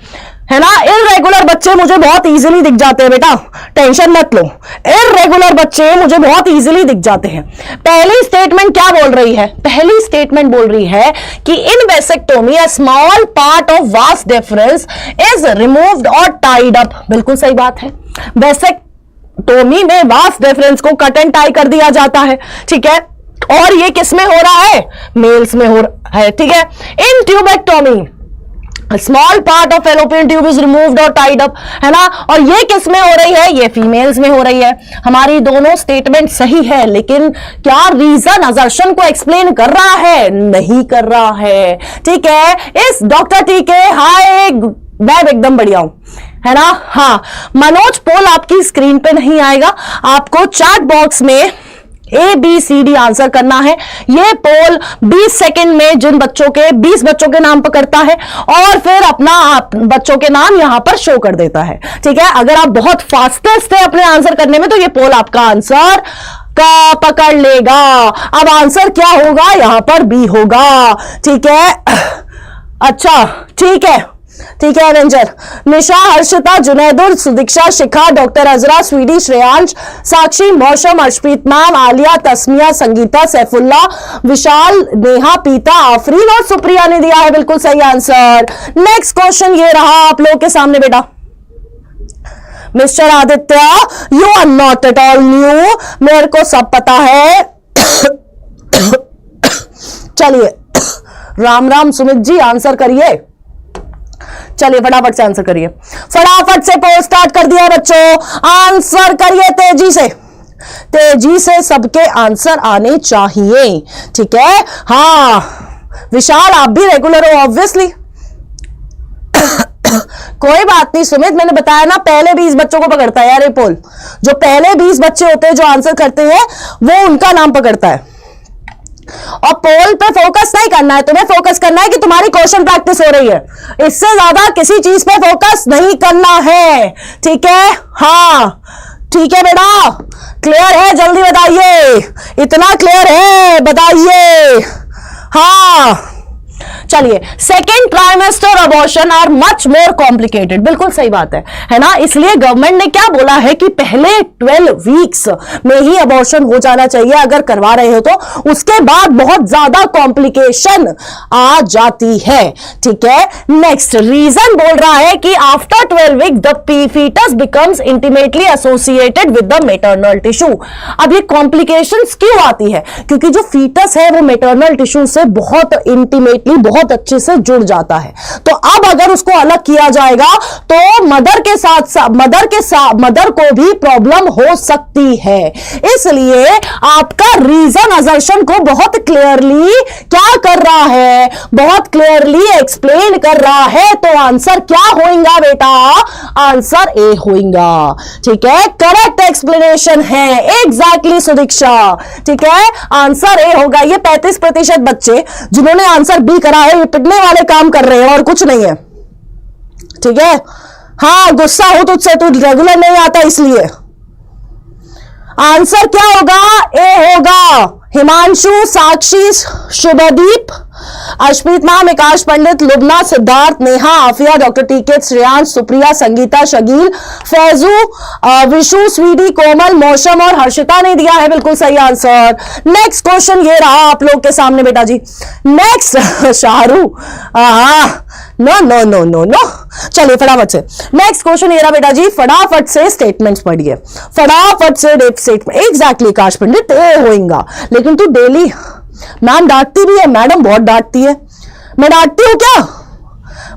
है ना। इर्रेगुलर बच्चे मुझे बहुत इजीली दिख जाते हैं बेटा, टेंशन मत लो। इर्रेगुलर बच्चे मुझे बहुत इजीली दिख जाते हैं। पहली स्टेटमेंट क्या बोल रही है? पहली स्टेटमेंट बोल रही है कि in vasectomy a small part of vas deferens is removed और टाइड अप। बिल्कुल सही बात है। वेसेक्टोमी में वास्ट डिफरेंस को कट एंड टाई कर दिया जाता है, ठीक है। और ये किस में हो रहा है? मेल्स में हो रहा है, ठीक है। In tubectomy small part of fallopian tube is removed और टाइड अप, है ना। और ये किस में हो रही है? ये फीमेल्स में हो रही है। हमारी दोनों स्टेटमेंट सही है, लेकिन क्या रीजन असर्शन को एक्सप्लेन कर रहा है? नहीं कर रहा है, ठीक है। इस डॉक्टर टीके हाय, मैं एकदम बढ़िया हूं, है ना। हाँ, मनोज पोल आपकी स्क्रीन पे नहीं आएगा, आपको चैट बॉक्स में ABCD आंसर करना है। ये पोल 20 सेकंड में जिन बच्चों के 20 बच्चों के नाम पकड़ता है और फिर अपना बच्चों के नाम यहां पर शो कर देता है, ठीक है। अगर आप बहुत फास्टेस्ट है अपने आंसर करने में तो ये पोल आपका आंसर का पकड़ लेगा। अब आंसर क्या होगा? यहां पर B होगा, ठीक है। अच्छा, ठीक है, ठीक है। एवेंजर निशा, हर्षिता, जुनैदुल, सुदीक्षा, शिखा, डॉक्टर अजरा, स्वीडी, श्रेयांश, साक्षी, मौसम, अर्शप्रीत मैम, आलिया, तस्मिया, संगीता, सैफुल्ला, विशाल, नेहा, पीता, आफरीन और सुप्रिया ने दिया है बिल्कुल सही आंसर। नेक्स्ट क्वेश्चन ये रहा आप लोगों के सामने बेटा। Mister Aditya, you are not at all new, मेरे को सब पता है। चलिए, राम राम सुमित जी, आंसर करिए। चलिए फटाफट से आंसर करिए, फटाफट से पोल स्टार्ट कर दिया बच्चों, आंसर करिए तेजी से, तेजी से सबके आंसर आने चाहिए, ठीक है। हाँ विशाल, आप भी रेगुलर हो ऑब्वियसली। कोई बात नहीं सुमित, मैंने बताया ना पहले 20 बच्चों को पकड़ता है यार ये पोल। जो पहले 20 बच्चे होते हैं जो आंसर करते हैं वो उनका नाम पकड़ता है। और पोल पे फोकस नहीं करना है, तुम्हें फोकस करना है कि तुम्हारी क्वेश्चन प्रैक्टिस हो रही है, इससे ज्यादा किसी चीज पे फोकस नहीं करना है, ठीक है। हाँ ठीक है बेटा, क्लियर है? जल्दी बताइए, इतना क्लियर है बताइए। हाँ चलिए, second trimester abortion are much more complicated, बिल्कुल सही बात है ना। इसलिए गवर्नमेंट ने क्या बोला है कि पहले 12 वीक्स में ही अबॉर्शन हो जाना चाहिए अगर करवा रहे हो तो, उसके बाद बहुत ज्यादा कॉम्प्लिकेशन आ जाती है, ठीक है। नेक्स्ट रीजन बोल रहा है कि after 12 week the foetus becomes intimately associated with the maternal tissue. अब ये कॉम्प्लिकेशंस क्यों आती है? क्योंकि जो फीटस है वो मेटर्नल टिश्यू से बहुत इंटीमेटली, बहुत अच्छे से जुड़ जाता है। तो अब अगर उसको अलग किया जाएगा तो मदर को भी प्रॉब्लम हो सकती है। इसलिए आपका रीजन असर्शन को बहुत क्लियरली क्या कर रहा है? बहुत क्लियरली एक्सप्लेन कर रहा है। तो आंसर क्या होगा बेटा? आंसर ए होगा, ठीक है। करेक्ट एक्सप्लेनेशन है, एग्जैक्टली सुदीक्षा, ठीक है। आंसर ए होगा। ये 35% बच्चे जिन्होंने आंसर बी करा है ये पिटने वाले काम कर रहे हैं और कुछ नहीं है, ठीक है। हाँ गुस्सा हो तुझसे, तू रेगुलर नहीं आता इसलिए। आंसर क्या होगा? ए होगा। हिमांशु, साक्षी, शुभदीप, अर्शप्रीत मैम, विकास पंडित, लुबना, सिद्धार्थ, नेहा, आफिया, डॉक्टर टीके, श्रेयांश, सुप्रिया, संगीता, शगील, फैजू, विशु, स्वीडी, कोमल, मौसम और हर्षिता ने दिया है बिल्कुल सही आंसर। नेक्स्ट क्वेश्चन ये रहा आप लोग के सामने बेटा जी। Next Shahrukh, no no no no no. चलिए फटाफट से नेक्स्ट क्वेश्चन ये रहा बेटा जी, फटाफट से स्टेटमेंट्स पढ़िए, फटाफट से स्टेटमेंट। एग्जैक्टली काश पंडित ए होगा, लेकिन तू डेली मैम डांटती भी है, मैडम बहुत डांटती है। मैं डांटती हूं क्या?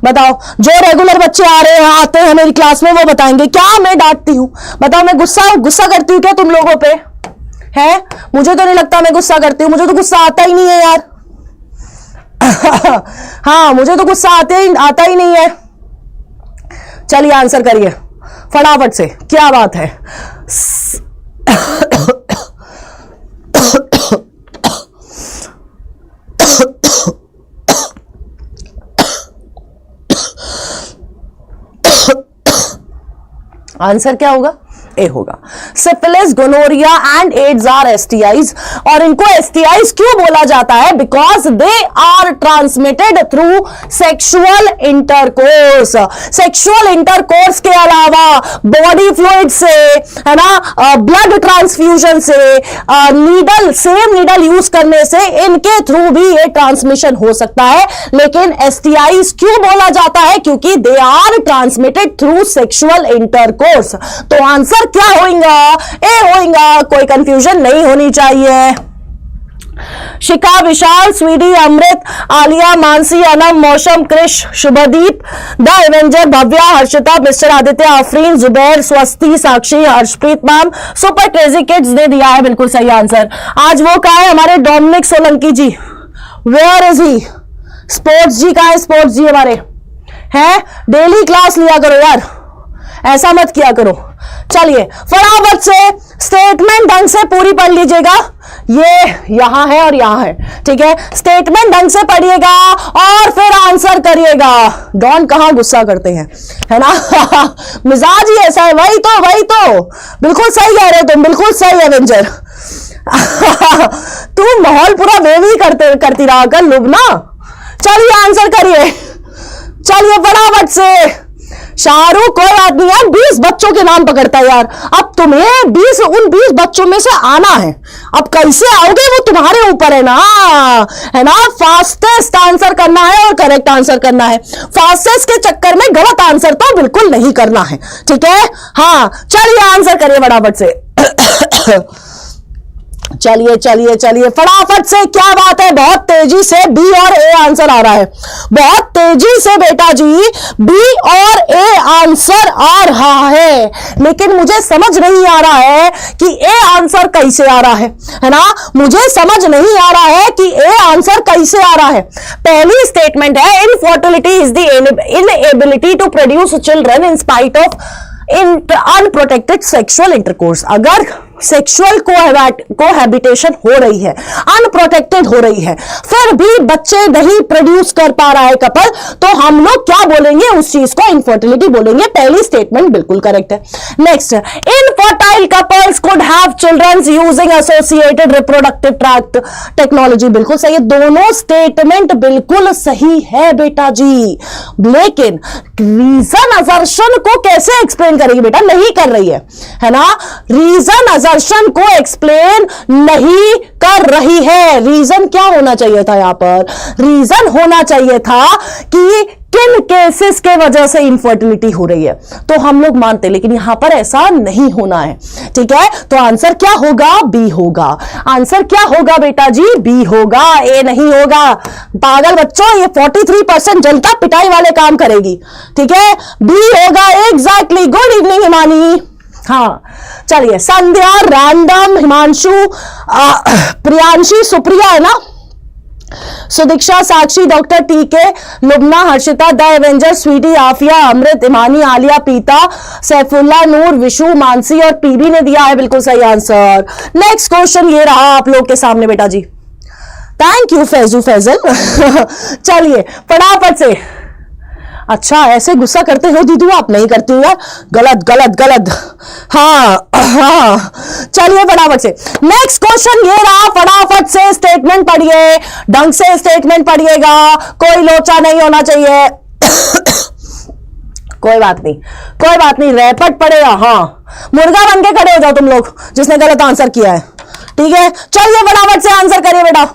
बताओ, जो रेगुलर बच्चे आ रहे हैं आते हैं मेरी क्लास में वो बताएंगे क्या मैं डांटती हूं। बताओ, मैं गुस्सा करती हूँ क्या तुम लोगों पे? है, मुझे तो नहीं लगता मैं गुस्सा करती हूँ, मुझे तो गुस्सा आता ही नहीं है यार। हाँ मुझे तो गुस्सा आता ही नहीं है। चलिए आंसर करिए फटाफट से, क्या बात है? आंसर क्या होगा? ए होगा। Syphilis, gonorrhoea and AIDS are STIs, और इनको एसटीआईज क्यों बोला जाता है? Because they are transmitted through sexual intercourse. Sexual intercourse के अलावा बॉडी फ्लूइड से, है ना, ब्लड ट्रांसफ्यूजन से, नीडल, सेम नीडल यूज करने से, इनके थ्रू भी ये ट्रांसमिशन हो सकता है। लेकिन एसटीआईज क्यों बोला जाता है? क्योंकि they are transmitted through sexual intercourse. तो आंसर क्या होगा? ए होगा। कोई कंफ्यूजन नहीं होनी चाहिए। शिखा, विशाल, स्वीटी, अमृत, Alia, Mansi, Anam, Mausam, Krish, Shubhdeep, the avenger, Bhavya, Harshita, mister Aditya, Afreen, Zubair, Swasti, Sakshi, Harshpreet ma'am, super crazy kids ने दिया है बिल्कुल सही आंसर। आज वो कहा है हमारे Dominic Solanki ji, where is he? Sports ji कहा है? स्पोर्ट्स जी हमारे हैं, डेली क्लास लिया करो यार, ऐसा मत किया करो। चलिए फटाफट से स्टेटमेंट ढंग से पूरी पढ़ लीजिएगा। ये यहां है और यहां है, ठीक है? स्टेटमेंट ढंग से पढ़िएगा और फिर आंसर करिएगा। डॉन कहां गुस्सा करते हैं, है ना? मिजाज ही ऐसा है। वही तो बिल्कुल सही कह रहे हो तुम, बिल्कुल सही एवेंजर। तुम माहौल पूरा वेवी करती रहा कर लुबना। चलिए आंसर करिए, चलिए फटाफट से। शाहरुख, कोई बात नहीं यार, 20 बच्चों के नाम पकड़ता है यार। अब तुम्हें उन 20 बच्चों में से आना है। अब कैसे आओगे वो तुम्हारे ऊपर है ना, है ना? फास्टेस्ट आंसर करना है और करेक्ट आंसर करना है। फास्टेस्ट के चक्कर में गलत आंसर तो बिल्कुल नहीं करना है, ठीक है? हाँ चलिए आंसर करिए फटाफट से। चलिए फटाफट से। क्या बात है, बहुत तेजी से बी और ए आंसर आ रहा है, बहुत तेजी से बेटा जी, बी और ए आंसर आ रहा है। लेकिन मुझे समझ नहीं आ रहा है कि ए आंसर कैसे आ रहा है ना? मुझे समझ नहीं आ रहा है कि ए आंसर कैसे आ रहा है। पहली स्टेटमेंट है, infertility is the inability to produce children in spite of unprotected sexual intercourse. अगर सेक्सुअल कोहैबिटेशन हो रही है, अनप्रोटेक्टेड हो रही है, फिर भी बच्चे नहीं प्रोड्यूस कर पा रहा है कपल, तो हम लोग क्या बोलेंगे? उस चीज को इनफर्टिलिटी बोलेंगे। पहली स्टेटमेंट बिल्कुल करेक्ट है। Next, infertile couples could have children using associated reproductive tract technology, बिल्कुल सही है। दोनों स्टेटमेंट बिल्कुल सही है बेटा जी। लेकिन रीजन असर्शन को कैसे एक्सप्लेन करेगी बेटा? नहीं कर रही है ना? रीजन असर्शन को एक्सप्लेन नहीं कर रही है। रीजन क्या होना चाहिए था यहां पर? रीजन होना चाहिए था कि किन केसेस के वजह से इंफर्टिलिटी हो रही है, तो हम लोग मानते, लेकिन यहां पर ऐसा नहीं होना है, ठीक है? तो आंसर क्या होगा? बी होगा। आंसर क्या होगा बेटा जी? बी होगा, ए नहीं होगा। पागल बच्चों, ये 43% जनता पिटाई वाले काम करेगी, ठीक है? बी होगा एग्जैक्टली। Good evening Himani. हाँ चलिए, संध्या, रैंडम, हिमांशु, प्रियांशी, सुप्रिया है ना, सुदीक्षा, साक्षी, डॉक्टर टीके, लुबना, हर्षिता, द एवेंजर, स्वीटी, आफिया, अमृत, इमानी, आलिया, पीता, सैफुल्ला, नूर, विशु, मानसी और पीबी ने दिया है बिल्कुल सही आंसर। नेक्स्ट क्वेश्चन ये रहा आप लोग के सामने बेटा जी। Thank you Faizal. चलिए फटाफट से। अच्छा ऐसे गुस्सा करते हो दीदी आप? नहीं करती हो यार, गलत। हाँ चलिए फटाफट से। नेक्स्ट क्वेश्चन ये रहा, फटाफट से स्टेटमेंट पढ़िए, ढंग से स्टेटमेंट पढ़िएगा, कोई लोचा नहीं होना चाहिए। कोई बात नहीं, रैपट पड़ेगा। हाँ मुर्गा बन के खड़े हो जाओ तुम लोग जिसने गलत आंसर किया है, ठीक है? चलिए फटाफट से आंसर करिए बेटा,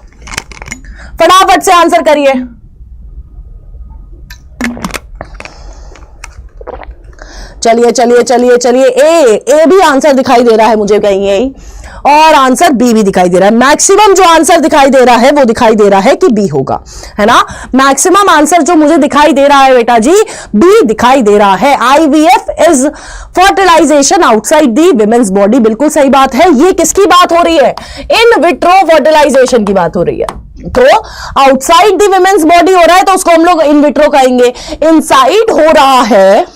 फटाफट से आंसर करिए। चलिए। ए भी आंसर दिखाई दे रहा है मुझे कहीं, यही, और आंसर बी भी दिखाई दे रहा है। मैक्सिमम जो आंसर दिखाई दे रहा है वो दिखाई दे रहा है कि बी होगा, है ना? मैक्सिमम आंसर जो मुझे दिखाई दे रहा है बेटा जी, बी दिखाई दे रहा है। IVF is fertilisation outside the women's body, बिल्कुल सही बात है। ये किसकी बात हो रही है? इन विट्रो फर्टिलाइजेशन की बात हो रही है। तो आउटसाइड दी विमेन्स बॉडी हो रहा है तो उसको हम लोग इन विट्रो कहेंगे। इनसाइड हो रहा है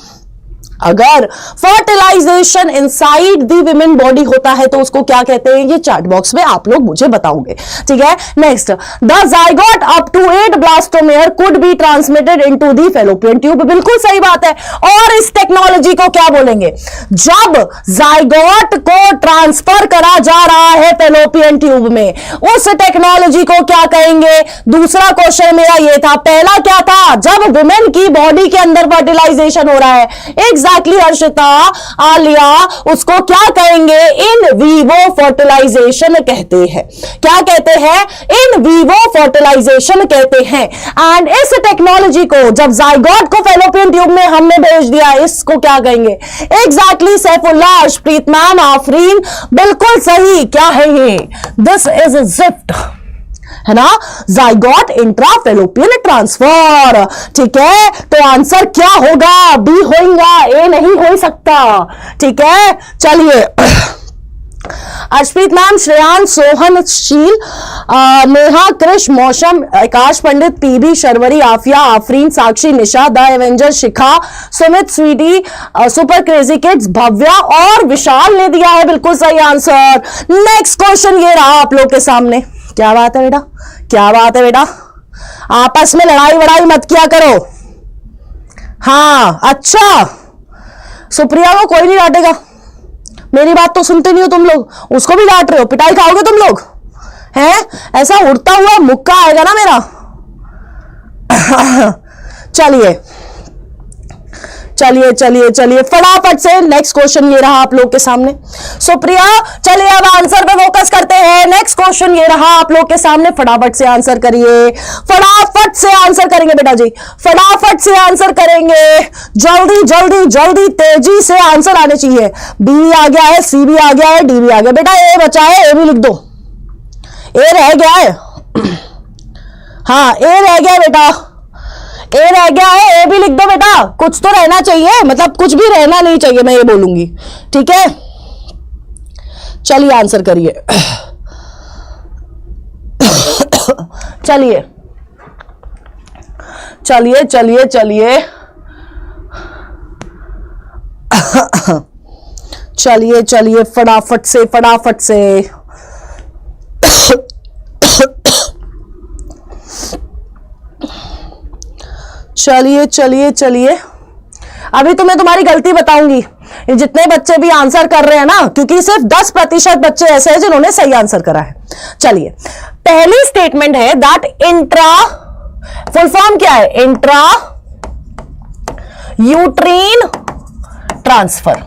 अगर fertilisation inside the women body होता है तो उसको क्या कहते हैं, ये चैट बॉक्स में आप लोग मुझे बताओगे, ठीक है। Next, the zygote up to 8 blastomere could be transmitted into the fallopian tube, बिल्कुल सही बात है। और इस टेक्नोलॉजी को क्या बोलेंगे, जब जाइगोट को ट्रांसफर करा जा रहा है फैलोपियन ट्यूब में, उस टेक्नोलॉजी को क्या कहेंगे। दूसरा क्वेश्चन मेरा ये था, पहला क्या था, जब वुमेन की बॉडी के अंदर फर्टिलाइजेशन हो रहा है, एग्जैक्टली हर्षिता, आलिया, उसको क्या कहेंगे, इन वीवो फर्टिलाइजेशन कहते हैं। क्या कहते हैं, इन वीवो फर्टिलाइजेशन कहते हैं। एंड इस टेक्नोलॉजी को जब जाइगोट को फैलोपियन ट्यूब में हमने भेज दिया, इसको क्या कहेंगे, एग्जैक्टली सैफुल्ला, अर्शप्रीत मैम, आफरीन, बिल्कुल सही। क्या है ये, दिस इज अ जिफ्ट, है ना, जाइगोट इंट्रा फैलोपियन ट्रांसफर, ठीक है। तो आंसर क्या होगा, बी होगा, ए नहीं हो सकता, ठीक है। चलिए, अर्शप्रीत मैम, श्रेयांश, सोहन, शील, Neha, Krish, Mausam, Akash Pandit, PB, Sharvari, Afiya, Afreen, Sakshi, Nisha, the avenger, Shikha, Sumit, Sweety, super crazy kids, Bhavya और विशाल ने दिया है बिल्कुल सही आंसर। नेक्स्ट क्वेश्चन ये रहा आप लोग के सामने। क्या बात है बेटा, क्या बात है बेटा, आपस में लड़ाई वड़ाई मत किया करो। हाँ, अच्छा, सुप्रिया को कोई नहीं डांटेगा, मेरी बात तो सुनते नहीं हो तुम लोग, उसको भी डांट रहे हो, पिटाई खाओगे तुम लोग, हैं? ऐसा उड़ता हुआ मुक्का आएगा ना मेरा। चलिए चलिए चलिए चलिए, फटाफट से नेक्स्ट क्वेश्चन ये रहा आप लोग के सामने। सुप्रिया, चलिए अब आंसर पे फोकस करते हैं। नेक्स्ट क्वेश्चन ये रहा आप लोग के सामने, फटाफट से आंसर करिए, फटाफट से आंसर करेंगे बेटा जी, फटाफट से आंसर करेंगे, जल्दी जल्दी जल्दी, तेजी से आंसर आने चाहिए। बी आ गया है, सी भी आ गया है, डी भी आ गया, बेटा ए बचा है, ए भी लिख दो, ए रह गया है, हाँ ए रह गया है बेटा, ए रह गया है, ए भी लिख दो बेटा, कुछ तो रहना चाहिए, मतलब कुछ भी रहना नहीं चाहिए, मैं ये बोलूंगी, ठीक है। चलिए आंसर करिए, चलिए चलिए चलिए चलिए चलिए चलिए, फटाफट से फटाफट से। चलिए चलिए चलिए, अभी तो मैं तुम्हारी गलती बताऊंगी, जितने बच्चे भी आंसर कर रहे हैं ना, क्योंकि सिर्फ 10% बच्चे ऐसे हैं जिन्होंने सही आंसर करा है। चलिए, पहली स्टेटमेंट है दैट इंट्रा, फुल फॉर्म क्या है, इंट्रा यूट्रीन ट्रांसफर।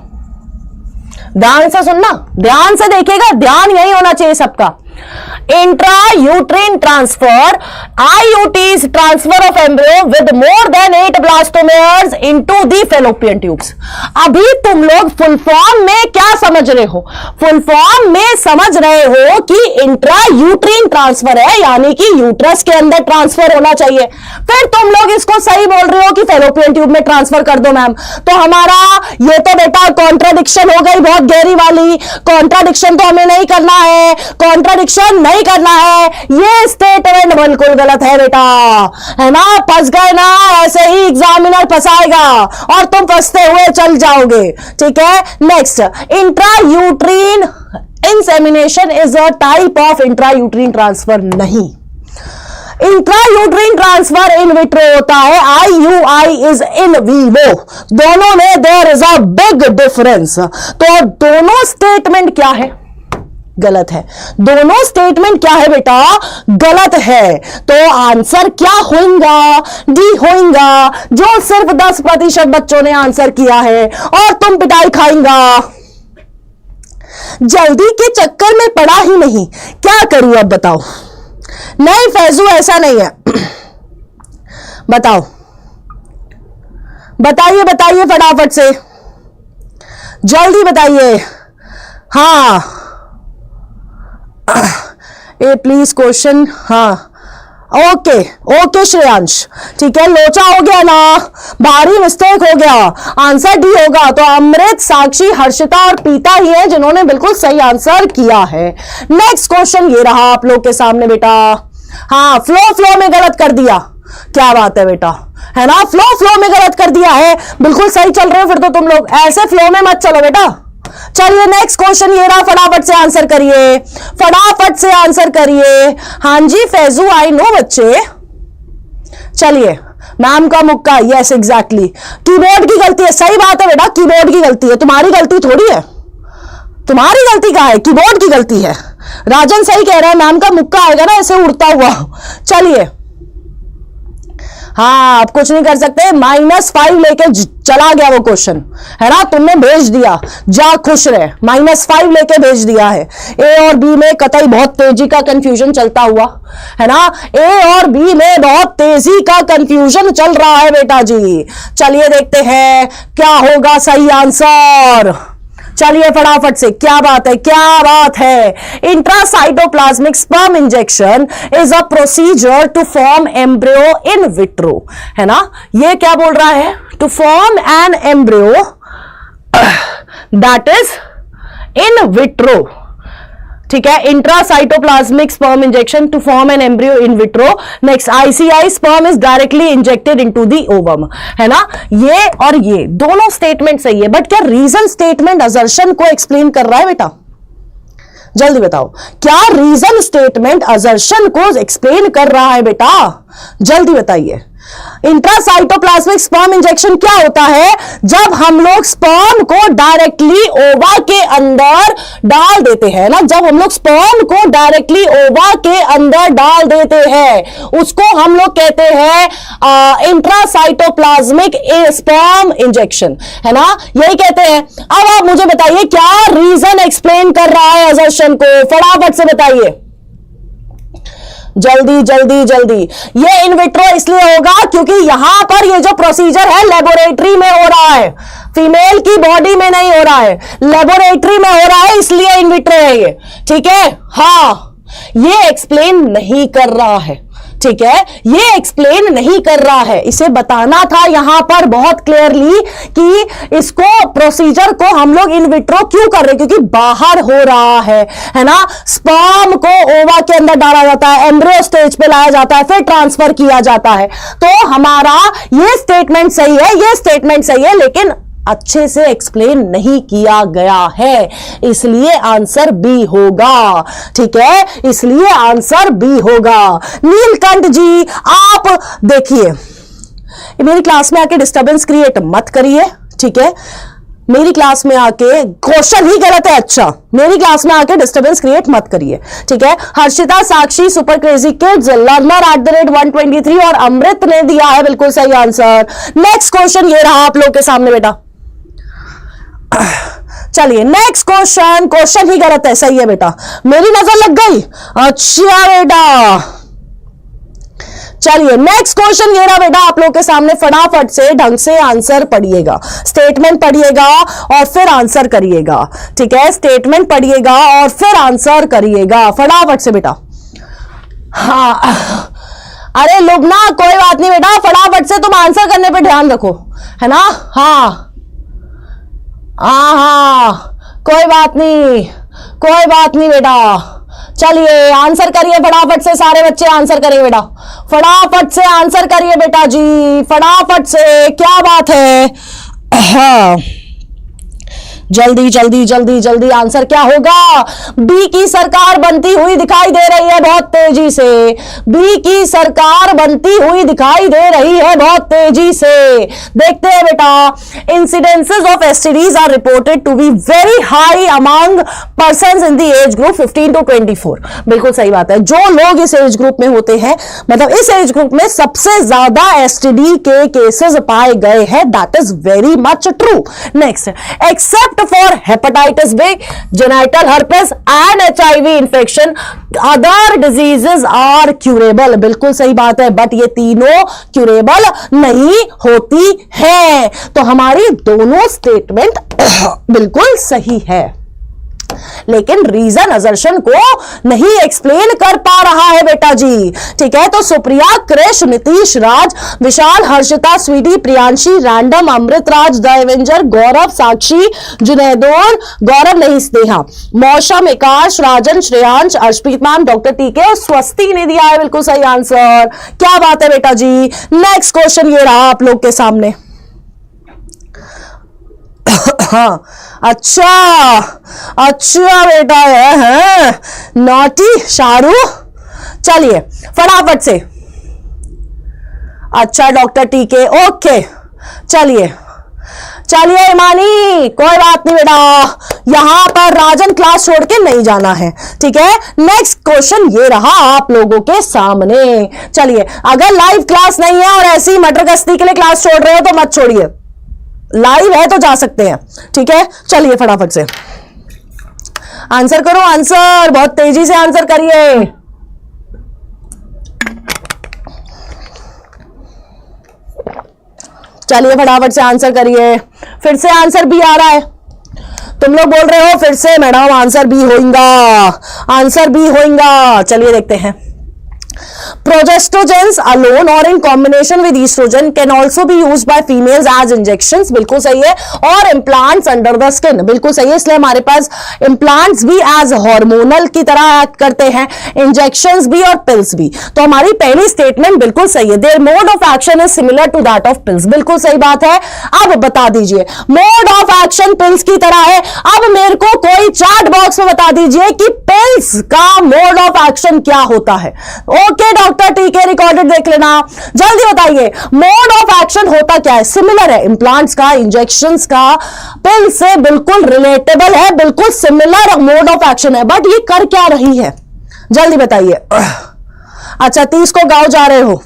ध्यान से सुनना, ध्यान से देखिएगा, ध्यान यही होना चाहिए सबका। Intra uterine transfer, IUT's transfer of embryo with more than 8 blastomeres into the fallopian tubes. अभी तुम लोग फुल फॉर्म में क्या समझ रहे हो, फुल फॉर्म में समझ रहे हो कि इंट्रा यूट्रीन ट्रांसफर है, यानी कि यूट्रस के अंदर ट्रांसफर होना चाहिए। फिर तुम लोग इसको सही बोल रहे हो कि फैलोपियन ट्यूब में ट्रांसफर कर दो मैम, तो हमारा ये तो बेटा कॉन्ट्राडिक्शन हो गई, बहुत गहरी वाली कॉन्ट्राडिक्शन, तो हमें नहीं करना है, कॉन्ट्राडिक्शन नहीं करना है, ये स्टेटमेंट बिल्कुल गलत है बेटा, है ना। फंस गए ना, ऐसे ही एग्जामिनर फंसाएगा और तुम फंसते हुए चल जाओगे, ठीक है। Next, intra uterine insemination is a type of intra uterine transfer, नहीं, intra uterine transfer in vitro होता है, IUI इज इन वीवो, दोनों में there is a big difference. तो दोनों स्टेटमेंट क्या है, गलत है, दोनों स्टेटमेंट क्या है बेटा, गलत है। तो आंसर क्या होगा, डी होगा, जो सिर्फ 10% बच्चों ने आंसर किया है, और तुम पिटाई खाएंगा। जल्दी के चक्कर में पड़ा ही नहीं, क्या करूं अब बताओ। नहीं फैजू, ऐसा नहीं है, बताओ, बताइए बताइए फटाफट से, जल्दी बताइए। हाँ ए प्लीज क्वेश्चन, हाँ ओके ओके श्रेयांश, ठीक है, लोचा हो गया ना, भारी मिस्टेक हो गया, आंसर डी होगा। तो अमृत, साक्षी, हर्षिता और पीता ही है जिन्होंने बिल्कुल सही आंसर किया है। नेक्स्ट क्वेश्चन ये रहा आप लोग के सामने बेटा, हाँ फ्लो में गलत कर दिया, क्या बात है बेटा, है ना, फ्लो में गलत कर दिया है, बिल्कुल सही चल रहे हो फिर तो तुम लोग, ऐसे फ्लो में मत चलो बेटा। चलिए नेक्स्ट क्वेश्चन ये रहा, फटाफट से आंसर करिए, फटाफट से आंसर करिए। हाँ जी फैजू, आई नो बच्चे। चलिए मैम का मुक्का, यस एग्जैक्टली, कीबोर्ड की गलती है, सही बात है बेटा, कीबोर्ड की गलती है, तुम्हारी गलती थोड़ी है, तुम्हारी गलती कहाँ है, कीबोर्ड की गलती है। राजन सही कह रहा है, मैम का मुक्का आएगा ना ऐसे उड़ता हुआ। चलिए हाँ, आप कुछ नहीं कर सकते, -5 लेके चला गया वो क्वेश्चन, है ना, तुमने भेज दिया, जा खुश रहे, -5 लेके भेज दिया है। ए और बी में कतई बहुत तेजी का कंफ्यूजन चलता हुआ, है ना, ए और बी में बहुत तेजी का कंफ्यूजन चल रहा है बेटा जी। चलिए देखते हैं क्या होगा सही आंसर। चलिए फटाफट से, क्या बात है, क्या बात है। Intracytoplasmic sperm injection is a procedure to form embryo in vitro, है ना, ये क्या बोल रहा है, to form an embryo that is in vitro, ठीक है, intracytoplasmic sperm injection to form an embryo in vitro. Next, ICI sperm is directly injected into the ovum, है ना, ये और ये दोनों स्टेटमेंट सही है, बट क्या रीजन स्टेटमेंट असर्शन को एक्सप्लेन कर रहा है बेटा, जल्दी बताओ, क्या रीजन स्टेटमेंट असर्शन को एक्सप्लेन कर रहा है बेटा, जल्दी बताइए। इंट्रासाइटोप्लाज्मिक स्पर्म इंजेक्शन क्या होता है, जब हम लोग स्पर्म को डायरेक्टली ओवा के अंदर डाल देते हैं ना, जब हम लोग स्पर्म को डायरेक्टली ओवा के अंदर डाल देते हैं, उसको हम लोग कहते हैं इंट्रासाइटोप्लाज्मिक स्पर्म इंजेक्शन, है ना, यही कहते हैं। अब आप मुझे बताइए क्या रीजन एक्सप्लेन कर रहा है असर्शन को, फटाफट से बताइए, जल्दी जल्दी जल्दी। ये इन विट्रो इसलिए होगा क्योंकि यहां पर ये जो प्रोसीजर है लेबोरेटरी में हो रहा है, फीमेल की बॉडी में नहीं हो रहा है, लेबोरेटरी में हो रहा है, इसलिए इन विट्रो है ये, ठीक है। हाँ, ये एक्सप्लेन नहीं कर रहा है, ठीक है, ये एक्सप्लेन नहीं कर रहा है, इसे बताना था यहां पर बहुत क्लियरली कि इसको प्रोसीजर को हम लोग इन विट्रो क्यों कर रहे हैं, क्योंकि बाहर हो रहा है ना, स्पर्म को ओवा के अंदर डाला जाता है, एम्ब्रियो स्टेज पे लाया जाता है, फिर ट्रांसफर किया जाता है। तो हमारा ये स्टेटमेंट सही है, ये स्टेटमेंट सही है, लेकिन अच्छे से एक्सप्लेन नहीं किया गया है, इसलिए आंसर बी होगा, ठीक है, इसलिए आंसर बी होगा। नीलकंठ जी आप देखिए, मेरी क्लास में आके डिस्टरबेंस क्रिएट मत करिए, ठीक है, मेरी क्लास में आके क्वेश्चन ही गलत है, अच्छा मेरी क्लास में आके डिस्टरबेंस क्रिएट मत करिए, ठीक है। हर्षिता साक्षी सुपर क्रेजी किड्स लर्नर @123 और अमृत ने दिया है बिल्कुल सही आंसर। नेक्स्ट क्वेश्चन ये रहा आप लोग के सामने बेटा, चलिए नेक्स्ट क्वेश्चन, क्वेश्चन ही गलत है, सही है बेटा, मेरी नजर लग गई, अच्छा बेटा। चलिए नेक्स्ट क्वेश्चन ये रहा बेटा आप लोग के सामने, फटाफट से ढंग से आंसर पढ़िएगा, स्टेटमेंट पढ़िएगा और फिर आंसर करिएगा, ठीक है, स्टेटमेंट पढ़िएगा और फिर आंसर करिएगा फटाफट से बेटा। हाँ अरे लुबना कोई बात नहीं बेटा, फटाफट से तुम आंसर करने पे ध्यान रखो, है ना। हाँ हाँ कोई बात नहीं, कोई बात नहीं बेटा। चलिए आंसर करिए फटाफट से, सारे बच्चे आंसर करिए बेटा, फटाफट से आंसर करिए बेटा जी, फटाफट से, क्या बात है। हाँ जल्दी जल्दी जल्दी जल्दी आंसर क्या होगा, बी की सरकार बनती हुई दिखाई दे रही है बहुत तेजी से, बी की सरकार बनती हुई दिखाई दे रही है बहुत तेजी से। देखते हैं बेटा, incidences of STDs are reported to be very high among persons in the age group 15 to 24। बिल्कुल सही बात है, जो लोग इस एज ग्रुप में होते हैं, मतलब इस एज ग्रुप में सबसे ज्यादा एसटीडी के केसेस पाए गए हैं, that is very much true. Next, except for hepatitis B, genital herpes and HIV infection, other diseases are curable। बिल्कुल सही बात है, बट ये तीनों क्यूरेबल नहीं होती है। तो हमारी दोनों स्टेटमेंट बिल्कुल सही है, लेकिन रीजन असर्शन को नहीं एक्सप्लेन कर पा रहा है बेटा जी, ठीक है। तो Supriya, Krish, Nitish Raj, Vishal, Harshita, Sweety, Priyanshi, random, Amrit Raj, the avenger, Gaurav, Sakshi, जुनैदोन, गौरव नहीं Sneha, Mausam, Akash, Rajan, Shreyansh, Arshpreet ma'am, doctor TK और स्वस्ति ने दिया है बिल्कुल सही आंसर। क्या बात है बेटा जी। नेक्स्ट क्वेश्चन ये रहा आप लोग के सामने, हाँ, अच्छा अच्छा बेटा है नॉटी शारू। चलिए फटाफट से। अच्छा डॉक्टर टीके, ओके। चलिए चलिए ईमानी, कोई बात नहीं बेटा, यहां पर राजन क्लास छोड़ के नहीं जाना है, ठीक है। नेक्स्ट क्वेश्चन ये रहा आप लोगों के सामने। चलिए, अगर लाइव क्लास नहीं है और ऐसी मटर गश्ती के लिए क्लास छोड़ रहे हो तो मत छोड़िए, लाइव है तो जा सकते हैं, ठीक है। चलिए फटाफट से आंसर करो, आंसर बहुत तेजी से आंसर करिए। चलिए फटाफट से आंसर करिए। फिर से आंसर बी आ रहा है, तुम लोग बोल रहे हो फिर से मैडम आंसर बी होगा, आंसर बी होगा। चलिए देखते हैं। Progestagens alone or in combination with estrogen can also be used by females as injections, बिल्कुल सही है। और implants under the skin, बिल्कुल सही है। इसलिए हमारे पास implants भी as hormonal की तरह एक्ट करते हैं, injections भी और pills भी। तो हमारी पहली स्टेटमेंट बिल्कुल सही है, their mode of action is similar to that of pills, बिल्कुल सही बात है। अब बता दीजिए, mode of action pills की तरह है। अब मेरे को कोई चैट बॉक्स में बता दीजिए कि pills का mode of action क्या होता है। ओके डॉक्टर टीके रिकॉर्डेड देख लेना, जल्दी बताइए मोड ऑफ एक्शन होता क्या है। सिमिलर है, इम्प्लांट्स का, इंजेक्शंस का, पिल से बिल्कुल रिलेटेबल है, बिल्कुल सिमिलर मोड ऑफ एक्शन है। बट ये कर क्या रही है, जल्दी बताइए। अच्छा 30 को गांव जा रहे हो,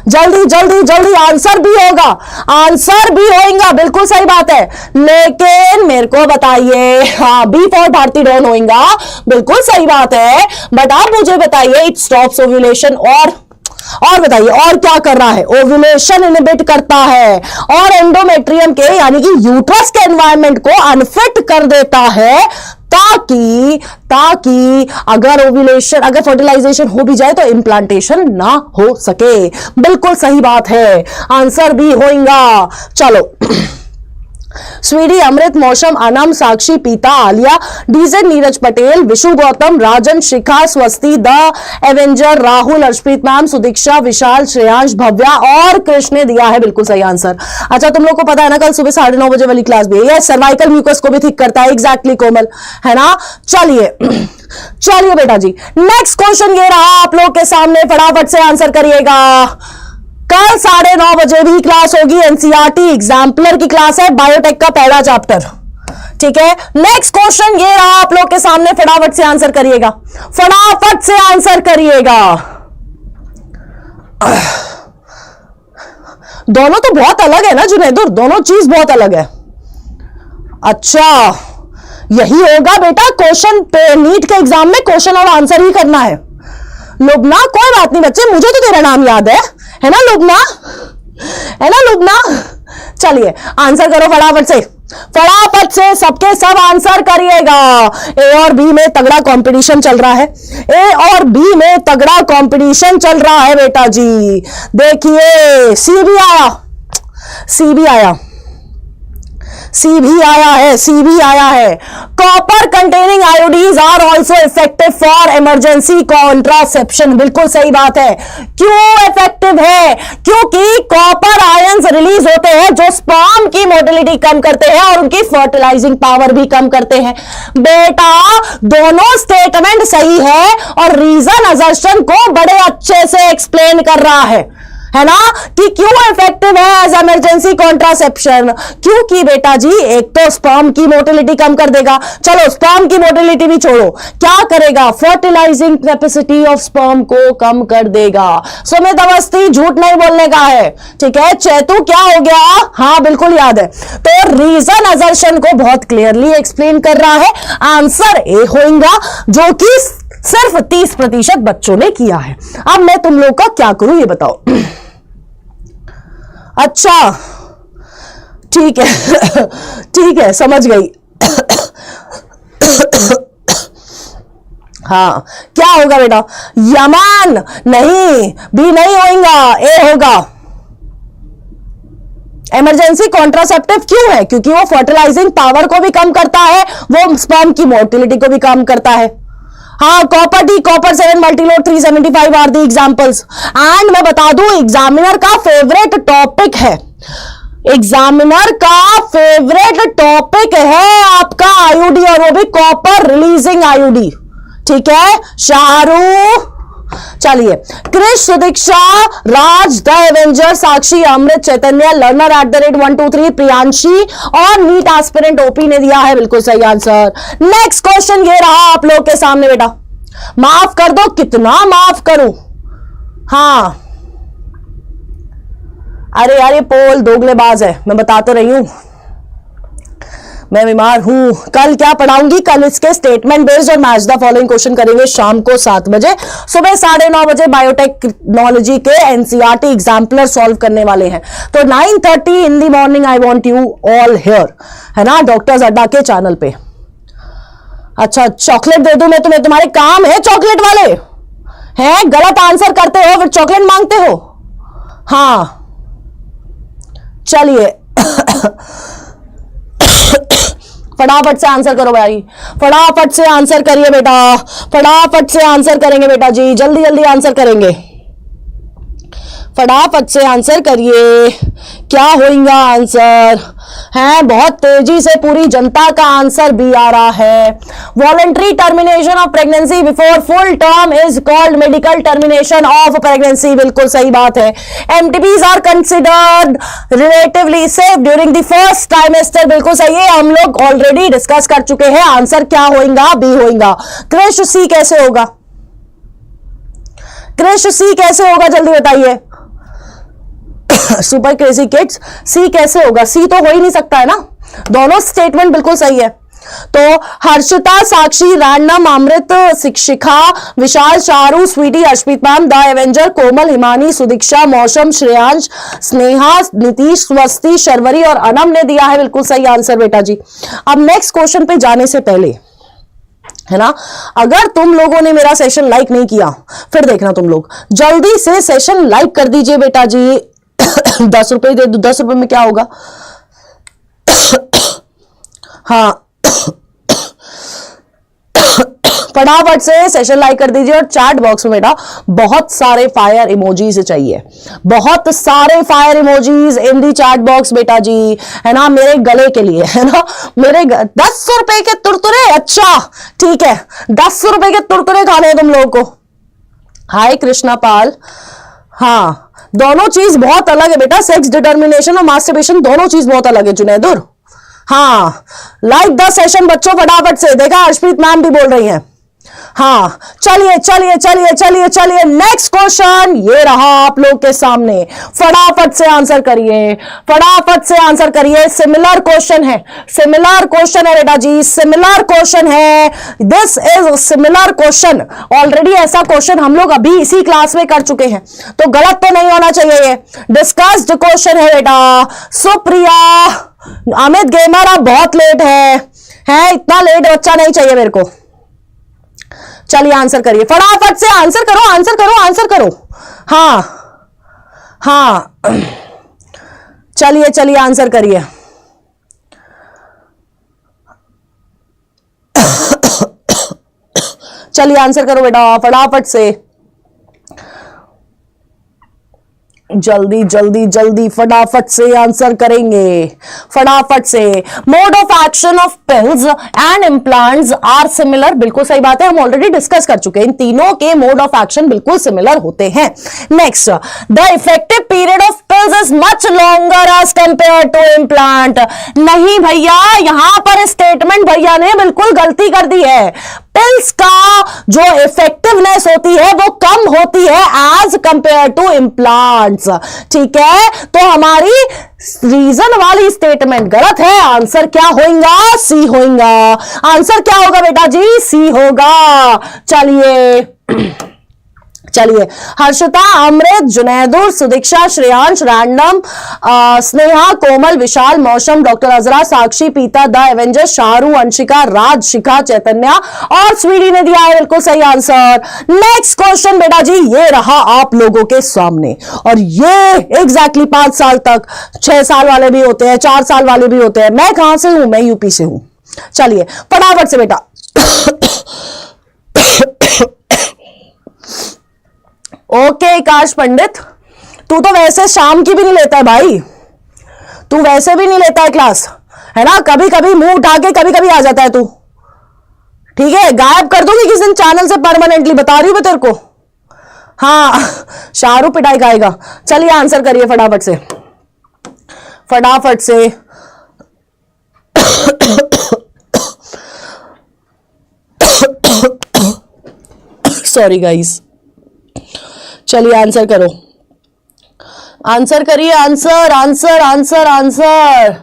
जल्दी जल्दी जल्दी आंसर भी होगा, आंसर भी होगा, बिल्कुल सही बात है। लेकिन मेरे को बताइए, हाँ बी फॉर भारती डॉन होगा, बिल्कुल सही बात है। बट आप मुझे बताइए इट स्टॉप्स ओव्यूलेशन, और बताइए और क्या कर रहा है। ओव्यूलेशन इनहिबिट करता है और एंडोमेट्रियम के यानी कि यूट्रस के एनवायरनमेंट को अनफिट कर देता है, ताकि अगर ओव्यूलेशन, अगर फर्टिलाइजेशन हो भी जाए तो इम्प्लांटेशन ना हो सके। बिल्कुल सही बात है, आंसर भी होगा। चलो स्वीडी, अमृत, मौसम, अनम, साक्षी, पीता, Alia, DJ, Neeraj Patel, Vishu Gautam, Rajan, Shikha, Swasti, the avenger, Rahul, Arshpreet ma'am, Sudiksha, Vishal, Shreyansh, Bhavya और कृष्ण ने दिया है बिल्कुल सही आंसर। अच्छा तुम लोग को पता है ना कल सुबह 9:30 बजे वाली क्लास भी है, सर्वाइकल म्यूकस को भी ठीक करता है, एग्जैक्टली कोमल, है ना। चलिए चलिए बेटा जी, नेक्स्ट क्वेश्चन ये रहा आप लोग के सामने, फटाफट से आंसर करिएगा। कल 9:30 बजे भी क्लास होगी, एनसीईआरटी एग्जाम्पलर की क्लास है, बायोटेक का पहला चैप्टर, ठीक है। नेक्स्ट क्वेश्चन ये रहा आप लोग के सामने, फटाफट से आंसर करिएगा, फटाफट से आंसर करिएगा। दोनों तो बहुत अलग है ना जुनैदुर, दोनों चीज बहुत अलग है। अच्छा यही होगा बेटा क्वेश्चन, नीट के एग्जाम में क्वेश्चन और आंसर ही करना है। लुबना, कोई बात नहीं बच्चे, मुझे तो तेरा नाम याद है ना लुबना, है ना लुबना। चलिए आंसर करो फटाफट से, फटाफट से सबके सब आंसर करिएगा। ए और बी में तगड़ा कंपटीशन चल रहा है, ए और बी में तगड़ा कंपटीशन चल रहा है बेटा जी। देखिए सी भी आया, सी भी आया, सी भी आया है, सी भी आया है। Copper containing IUDs are also effective for emergency contraception, बिल्कुल सही बात है। क्यों इफेक्टिव है, क्योंकि कॉपर आयंस रिलीज होते हैं जो स्पर्म की मोटिलिटी कम करते हैं और उनकी फर्टिलाइजिंग पावर भी कम करते हैं। बेटा दोनों स्टेटमेंट सही है और रीजन असर्शन को बड़े अच्छे से एक्सप्लेन कर रहा है ना, कि क्यों इफेक्टिव है एज इमरजेंसी कॉन्ट्रासेप्शन। क्योंकि बेटा जी एक तो स्पर्म की मोटिलिटी कम कर देगा, चलो स्पर्म की मोटिलिटी भी छोड़ो, क्या करेगा, फर्टिलाइजिंग कैपेसिटी ऑफ स्पर्म को कम कर देगा। सुमित अवस्थी झूठ नहीं बोलने का है, ठीक है। चेतु क्या हो गया, हाँ बिल्कुल याद है। तो रीजन असर्शन को बहुत क्लियरली एक्सप्लेन कर रहा है, आंसर ए होगा, जो कि सिर्फ 30% बच्चों ने किया है। अब मैं तुम लोग का क्या करूं ये बताओ। अच्छा ठीक है ठीक है समझ गई। हाँ क्या होगा बेटा, यमन नहीं, बी नहीं होगा, ए होगा। इमरजेंसी कॉन्ट्रासेप्टिव क्यों है, क्योंकि वो फर्टिलाइजिंग पावर को भी कम करता है, वो स्पर्म की मोटिलिटी को भी कम करता है। हाँ copper D, copper 7, multiload 375 are the examples. And मैं बता दूं एग्जामिनर का फेवरेट टॉपिक है एग्जामिनर का फेवरेट टॉपिक है आपका आईयूडी, और वो भी कॉपर रिलीजिंग आईयूडी। ठीक है, शाहरुख, चलिए, Krish, Sudiksha, Raj, the avenger, Sakshi, Amrit, Chaitanya, learner @123, Priyanshi और नीट एस्पिरेंट ओपी ने दिया है बिल्कुल सही आंसर। नेक्स्ट क्वेश्चन ये रहा आप लोग के सामने बेटा, माफ कर दो, कितना माफ करूं। हाँ, अरे यार ये पोल दोगलेबाज है, मैं बता तो रही हूं, मैं बीमार हूं। कल क्या पढ़ाऊंगी, कल इसके स्टेटमेंट बेस्ड और मैच द फॉलोइंग क्वेश्चन करेंगे शाम को 7 बजे। सुबह 9:30 बजे बायोटेक्नोलॉजी के एनसीईआरटी एग्जाम्पलर सॉल्व करने वाले हैं। तो 9:30 in the morning I want you all here, है ना, डॉक्टर्स अड्डा के चैनल पे। अच्छा, चॉकलेट दे दूं मैं तुम्हें, तुम्हारे काम है चॉकलेट वाले हैं, गलत आंसर करते हो फिर चॉकलेट मांगते हो। हाँ चलिए फटाफट से आंसर करो भाई, फटाफट से आंसर करिए बेटा, फटाफट से आंसर करेंगे बेटा जी, जल्दी जल्दी आंसर करेंगे, फटाफट से आंसर करिए। क्या होगा आंसर है, बहुत तेजी से पूरी जनता का आंसर भी आ रहा है। Voluntary termination of pregnancy before full term is called medical termination of pregnancy, बिल्कुल सही बात है। MTPs are considered relatively safe during the first trimester, बिल्कुल सही है, हम लोग ऑलरेडी डिस्कस कर चुके हैं। आंसर क्या होगा, बी होगा। क्रिश सी कैसे होगा, क्रिश सी कैसे होगा, जल्दी बताइए। सुपर क्रेजी किड्स, सी कैसे होगा, सी तो हो ही नहीं सकता है ना, दोनों स्टेटमेंट बिल्कुल सही है। तो Harshita, Sakshi, random, Amrit, Shikha, Vishal, Shahrukh, Sweety, Arshpreet ma'am, the avenger, Komal, Himani, Sudiksha, Mausam, Shreyansh, Sneha, Nitish, स्वस्ति, शर्वरी और अनम ने दिया है बिल्कुल सही आंसर बेटा जी। अब नेक्स्ट क्वेश्चन पे जाने से पहले, है ना, अगर तुम लोगों ने मेरा सेशन लाइक नहीं किया फिर देखना, तुम लोग जल्दी से सेशन लाइक कर दीजिए बेटा जी। 10 रुपए दे दो, 10 रुपए में क्या होगा। हाँ फटाफट से सेशन लाइक कर दीजिए और चैट बॉक्स में बेटा बहुत सारे फायर इमोजीज चाहिए, बहुत सारे fire emojis in the chat box बेटा जी, है ना, मेरे गले के लिए, है ना, मेरे 10 रुपए के तुरतुरे, अच्छा ठीक है, 10 रुपए के तुरतुरे खाने हैं तुम लोगों को। हाय कृष्णा पाल, हाँ दोनों चीज बहुत अलग है बेटा, सेक्स डिटर्मिनेशन और मास्टरबेशन दोनों चीज बहुत अलग है जुनैदुर। हाँ लाइक द सेशन बच्चों फटाफट से, देखा हर्षप्रीत मैम भी बोल रही हैं। हाँ चलिए चलिए चलिए चलिए चलिए, नेक्स्ट क्वेश्चन ये रहा आप लोग के सामने, फटाफट से आंसर करिए, फटाफट से आंसर करिए। सिमिलर क्वेश्चन है, सिमिलर क्वेश्चन है बेटा जी, सिमिलर क्वेश्चन है, this is similar question. Already ऐसा क्वेश्चन हम लोग अभी इसी क्लास में कर चुके हैं, तो गलत तो नहीं होना चाहिए, ये डिस्कस्ड क्वेश्चन है बेटा। सुप्रिया, अमित गेमर आप बहुत लेट है, इतना लेट बच्चा नहीं चाहिए मेरे को। चलिए आंसर करिए, फटाफट से आंसर करो, आंसर करो, आंसर करो। हाँ हाँ चलिए चलिए आंसर करिए। चलिए आंसर करो बेटा फटाफट से, जल्दी जल्दी जल्दी फटाफट से आंसर करेंगे, फटाफट से। Mode of action of pills and implants are similar, बिल्कुल सही बात है, हम ऑलरेडी डिस्कस कर चुके हैं, इन तीनों के मोड ऑफ एक्शन बिल्कुल सिमिलर होते हैं। Next, the effective period of pills is much longer as compared to implant. नहीं भैया, यहां पर स्टेटमेंट भैया ने बिल्कुल गलती कर दी है। पिल्स का जो इफेक्टिवनेस होती है वो कम होती है एज कंपेयर टू इम्प्लांट्स, ठीक है, तो हमारी रीजन वाली स्टेटमेंट गलत है। आंसर क्या होगा, सी होगा। आंसर क्या होगा बेटा जी, सी होगा। चलिए चलिए, हर्षिता, अमृत, जुनैदुर, सुदीक्षा, श्रेयांश, रैंडम, स्नेहा, कोमल, विशाल, मौसम, डॉक्टर अजरा, साक्षी, पीता, द एवेंजर, शाहरुख, अंशिका, राज, शिखा, चैतन्य और स्वीटी ने दिया है बिल्कुल सही आंसर। नेक्स्ट क्वेश्चन बेटा जी ये रहा आप लोगों के सामने, और ये एग्जैक्टली 5 साल तक, 6 साल वाले भी होते हैं, 4 साल वाले भी होते हैं। मैं कहां से हूं, मैं यूपी से हूं। चलिए फटाफट से बेटा ओके काश पंडित, तू तो वैसे शाम की भी नहीं लेता है भाई, तू वैसे भी नहीं लेता है क्लास, है ना, कभी कभी मुंह उठा के कभी कभी आ जाता है तू, ठीक है, गायब कर दूंगी किस दिन चैनल से परमानेंटली, बता रही हूं मैं तेरे को। हाँ, शाहरुख पिटाई खाएगा। चलिए आंसर करिए फटाफट से, फटाफट से। सॉरी गाइस, चलिए आंसर करो, आंसर करिए, answer answer answer answer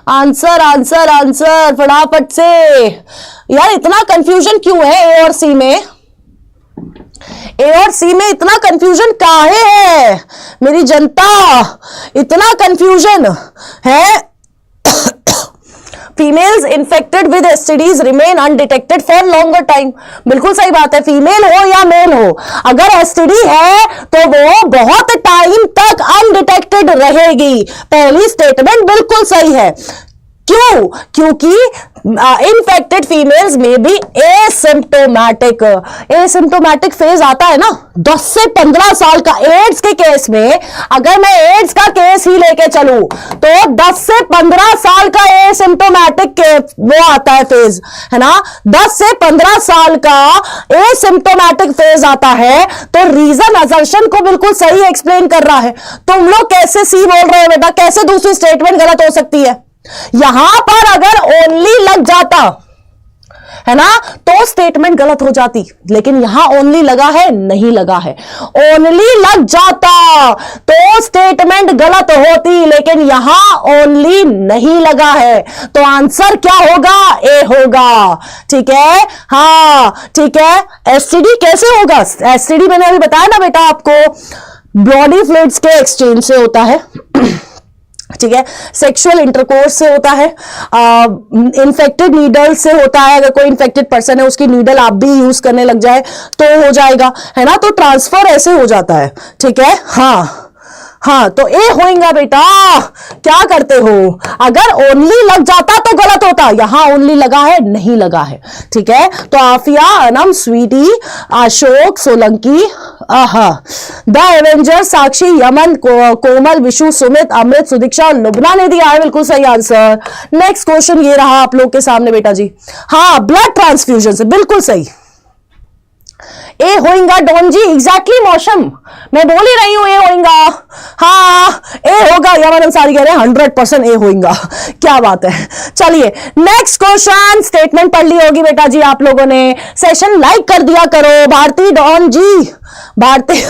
answer answer answer फटाफट से। यार इतना कंफ्यूजन क्यों है ए और सी में, ए और सी में इतना कंफ्यूजन काहे है मेरी जनता, इतना कंफ्यूजन है। Females infected with STDs remain undetected for longer time, बिल्कुल सही बात है, फीमेल हो या मेल हो, अगर एसटीडी है तो वो बहुत टाइम तक अनडिटेक्टेड रहेगी। पहली स्टेटमेंट बिल्कुल सही है। क्यों? क्योंकि इन्फेक्टेड फीमेल्स में भी एसिम्प्टोमैटिक, एसिम्प्टोमैटिक फेज आता है ना 10 से 15 साल का। एड्स के केस में अगर मैं एड्स का केस ही लेके चलूं तो 10 से 15 साल का एसिम्प्टोमैटिक वो आता है फेज, है ना, 10 से 15 साल का एसिम्प्टोमैटिक फेज आता है। तो रीजन असर्शन को बिल्कुल सही एक्सप्लेन कर रहा है। तुम लोग कैसे सी बोल रहे हो बेटा, कैसे दूसरी स्टेटमेंट गलत हो सकती है? यहां पर अगर ओनली लग जाता है ना तो स्टेटमेंट गलत हो जाती, लेकिन यहां ओनली लगा है, नहीं लगा है। ओनली लग जाता तो स्टेटमेंट गलत होती, लेकिन यहां ओनली नहीं लगा है, तो आंसर क्या होगा? ए होगा। ठीक है, हाँ ठीक है। एसटीडी कैसे होगा? एसटीडी मैंने अभी बताया ना बेटा आपको, बॉडी फ्लूइड्स के एक्सचेंज से होता है, ठीक है, सेक्सुअल इंटरकोर्स से होता है, इन्फेक्टेड नीडल से होता है। अगर कोई इन्फेक्टेड पर्सन है उसकी नीडल आप भी यूज करने लग जाए तो हो जाएगा, है ना, तो ट्रांसफर ऐसे हो जाता है। ठीक है, हाँ हाँ, तो ए होएगा बेटा। क्या करते हो? अगर ओनली लग जाता तो गलत होता, यहां ओनली लगा है, नहीं लगा है। ठीक है, तो आफिया, अनम, स्वीटी, अशोक, सोलंकी, आहा, द एवेंजर, साक्षी, यमन, कोमल, विशु, सुमित, अमृत, सुदीक्षा, लुबना ने दिया है बिल्कुल सही आंसर। नेक्स्ट क्वेश्चन ये रहा आप लोग के सामने बेटा जी। हाँ, ब्लड ट्रांसफ्यूजन से, बिल्कुल सही। ए होएगा डॉन जी, एग्जैक्टली मौसम, मैं बोल ही रही हूं ए होएगा। हाँ ए होगा, यमन अंसारी कह रहे हैं 100% ए होएगा। क्या बात है। चलिए नेक्स्ट क्वेश्चन, स्टेटमेंट पढ़ ली होगी बेटा जी आप लोगों ने, सेशन लाइक कर दिया करो। भारती डॉन जी, भारती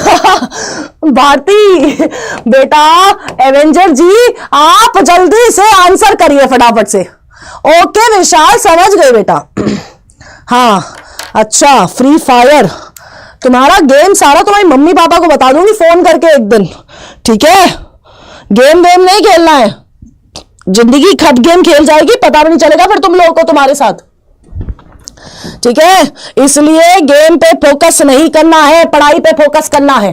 भारती बेटा, एवेंजर जी आप जल्दी से आंसर करिए फटाफट से। ओके विशाल, समझ गए बेटा। हाँ अच्छा, फ्री फायर तुम्हारा गेम सारा तुम्हारी मम्मी पापा को बता दूंगी फोन करके एक दिन। ठीक है, गेम वेम नहीं खेलना है, जिंदगी खट गेम खेल जाएगी, पता भी नहीं चलेगा फिर तुम लोगों को तुम्हारे साथ। ठीक है, इसलिए गेम पे फोकस नहीं करना है, पढ़ाई पे फोकस करना है।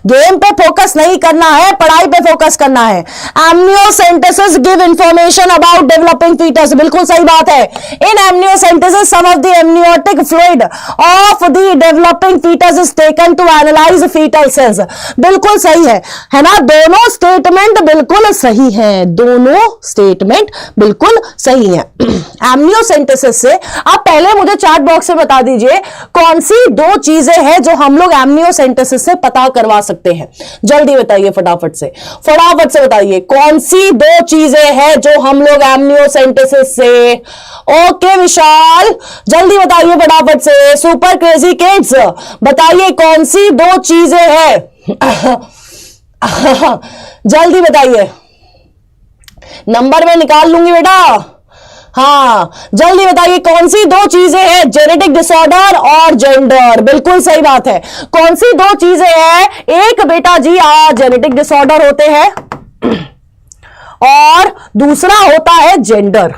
गेम पे फोकस नहीं करना है, पढ़ाई पे फोकस करना है। Amniocentesis give information about developing foetus, बिल्कुल सही बात है। In amniocentesis some of the amniotic fluid of the developing foetus is taken to analyse foetal cells, बिल्कुल सही है ना। दोनों स्टेटमेंट बिल्कुल सही है, दोनों स्टेटमेंट बिल्कुल सही है। एमनियोसेंटेसिस से आप पहले मुझे चार्ट बॉक्स में बता दीजिए कौन सी दो चीजें हैं जो हम लोग एमनियोसेंटेसिस से पता करवा सकते हैं। जल्दी बताइए फटाफट से, फटाफट से बताइए कौन सी दो चीजें हैं जो हम लोग एमनियोसेंटेसिस से। ओके विशाल, जल्दी बताइए फटाफट से। सुपर क्रेजी किड्स बताइए कौन सी दो चीजें हैं। जल्दी बताइए, नंबर में निकाल लूंगी बेटा। हाँ जल्दी बताइए कौन सी दो चीजें हैं, जेनेटिक डिसऑर्डर और जेंडर, बिल्कुल सही बात है। कौन सी दो चीजें हैं? एक बेटा जी जेनेटिक डिसऑर्डर होते हैं और दूसरा होता है जेंडर।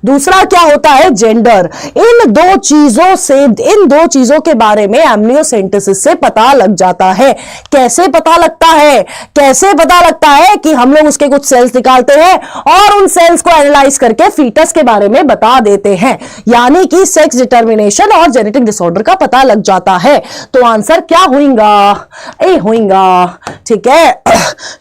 दूसरा क्या होता है, जेंडर। इन दो चीजों के बारे में एमनियोसेंटेसिस से पता लग जाता है। कैसे पता लगता है? कैसे पता लगता है कि हम लोग उसके कुछ सेल्स निकालते हैं और उन सेल्स को एनालाइज करके फीटस के बारे में बता देते हैं, यानी कि सेक्स डिटर्मिनेशन और जेनेटिक डिसऑर्डर का पता लग जाता है। तो आंसर क्या होगा? ए होगा, ठीक है।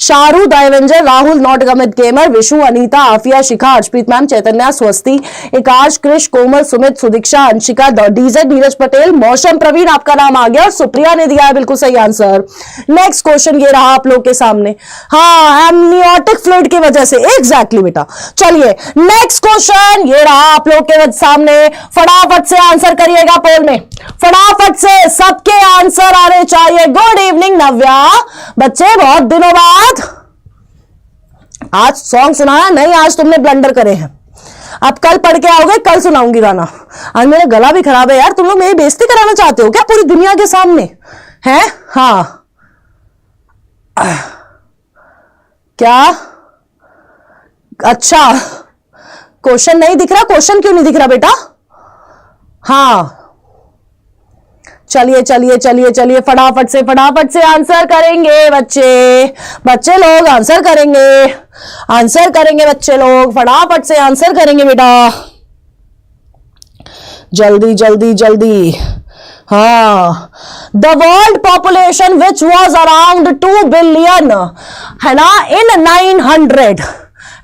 शाहरुख, दाइवेंजर, राहुल, नॉट गमित gamer, Vishu, Anita, Afiya, Shikha, Arshpreet ma'am, Chaitanya, Swasti, Akash, Krish, Komal, Sumit, Sudiksha, Anshika, DJ, Neeraj Patel, Mausam, Praveen, आपका नाम आ गया और सुप्रिया ने दिया है बिल्कुल सही आंसर। नेक्स्ट क्वेश्चन ये रहा आप लोग के सामने। हाँ, एमनियोटिक फ्लूइड की वजह से, एग्जैक्टली बेटा। चलिए नेक्स्ट क्वेश्चन ये रहा आप लोग के सामने, फटाफट से आंसर करिएगा पोल में, फटाफट से सबके आंसर आने चाहिए। गुड इवनिंग नव्या, बच्चे बहुत दिनों बाद आज सॉन्ग सुनाया नहीं, आज तुमने ब्लंडर करे हैं। अब कल पढ़ के आओगे, कल सुनाऊंगी गाना। आज मेरा गला भी खराब है यार, तुम लोग मेरी बेइज्जती कराना चाहते हो क्या पूरी दुनिया के सामने? हैं? हाँ क्या? अच्छा, क्वेश्चन नहीं दिख रहा? क्वेश्चन क्यों नहीं दिख रहा बेटा? हाँ चलिए चलिए चलिए चलिए, फटाफट से आंसर करेंगे बच्चे लोग आंसर करेंगे बच्चे लोग, फटाफट से आंसर करेंगे बेटा, जल्दी जल्दी जल्दी। हाँ, the world population which was around 2 billion, है ना, इन 900,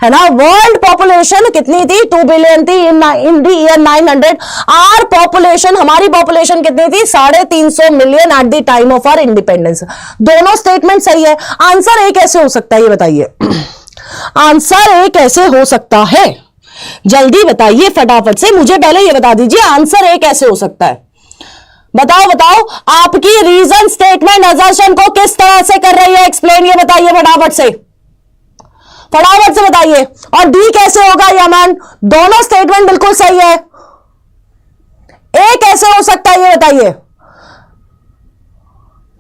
है ना, वर्ल्ड पॉपुलेशन कितनी थी? 2 बिलियन थी in the year 900। Our population, हमारी पॉपुलेशन कितनी थी? 350 million at the time of our independence. दोनों स्टेटमेंट सही है। आंसर ए कैसे हो सकता है ये बताइए? आंसर ए कैसे हो सकता है? जल्दी बताइए फटाफट से, मुझे पहले ये बता दीजिए आंसर ए कैसे हो सकता है। बताओ बताओ, आपकी रीजन स्टेटमेंट असर्शन को किस तरह से कर रही है एक्सप्लेन, ये बताइए फटाफट से बताइए। और डी कैसे होगा यमन? दोनों स्टेटमेंट बिल्कुल सही है। ए कैसे हो सकता है ये बताइए?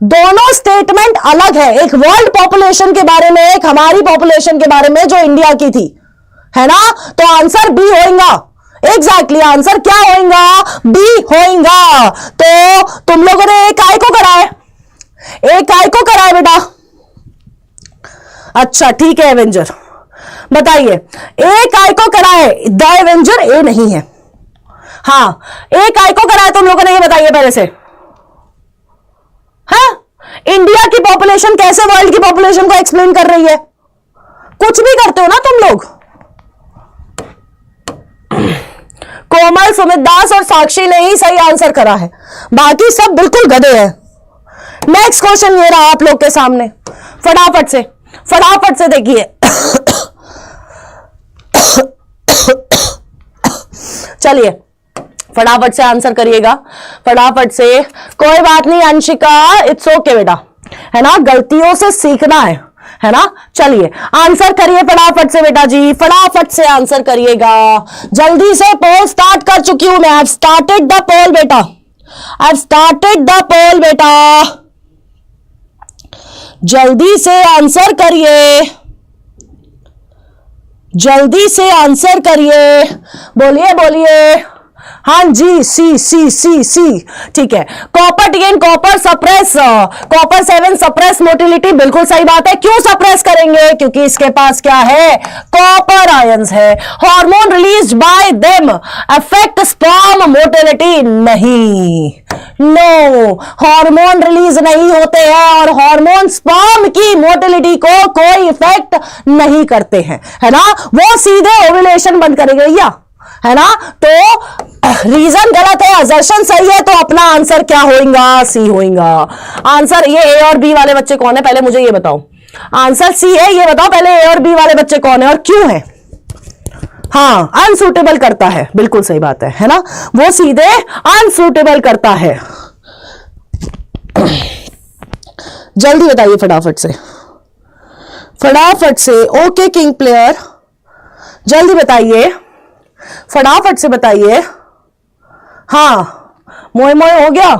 दोनों स्टेटमेंट अलग है, एक वर्ल्ड पॉपुलेशन के बारे में, एक हमारी पॉपुलेशन के बारे में जो इंडिया की थी, है ना। तो आंसर बी होगा। एग्जैक्टली आंसर क्या होगा? बी होगा। तो तुम लोगों ने एक काय को करा है, एक काय को करा है बेटा। अच्छा ठीक है, एवेंजर बताइए, ए काय को करा है? द एवेंजर ए नहीं है। हाँ, ए काय को करा है तुम लोगों ने, ये बताइए पहले से। हाँ, इंडिया की पॉपुलेशन कैसे वर्ल्ड की पॉपुलेशन को एक्सप्लेन कर रही है? कुछ भी करते हो ना तुम लोग। कोमल, सुमित दास और साक्षी ने ही सही आंसर करा है, बाकी सब बिल्कुल गधे हैं। नेक्स्ट क्वेश्चन ये रहा आप लोग के सामने, फटाफट से देखिए। चलिए फटाफट से आंसर करिएगा, फटाफट से। कोई बात नहीं अंशिका, इट्स ओके बेटा, है ना, गलतियों से सीखना है ना। चलिए आंसर करिए फटाफट से बेटा जी, फटाफट से आंसर करिएगा, जल्दी से। पोल स्टार्ट कर चुकी हूं मैं, आई हैव स्टार्टेड द पोल बेटा, आई हैव स्टार्टेड द पोल बेटा, जल्दी से आंसर करिए, जल्दी से आंसर करिए, बोलिए बोलिए। हाँ जी, सी सी सी सी, ठीक है। Copper TN, copper suppress, copper 7 suppress motility, बिल्कुल सही बात है। क्यों सप्रेस करेंगे? क्योंकि इसके पास क्या है? कॉपर आयंस है। Hormone release by them affect sperm motility? नहीं, नो, हार्मोन रिलीज नहीं होते हैं और हार्मोन स्पर्म की मोटिलिटी को कोई इफेक्ट नहीं करते हैं, है ना। वो सीधे ओव्यूलेशन बंद करेंगे भैया, है ना। तो रीजन गलत है, असर्शन सही है, तो अपना आंसर क्या होगा? सी होगा। आंसर ये ए और बी वाले बच्चे कौन है पहले मुझे ये बताओ। आंसर सी है, ये बताओ पहले ए और बी वाले बच्चे कौन है और क्यों है? हाँ, अनसूटेबल करता है, बिल्कुल सही बात है ना, वो सीधे अनसूटेबल करता है। जल्दी बताइए फटाफट से। ओके किंग प्लेयर, जल्दी बताइए, फटाफट से बताइए। हाँ, मोए मोए हो गया।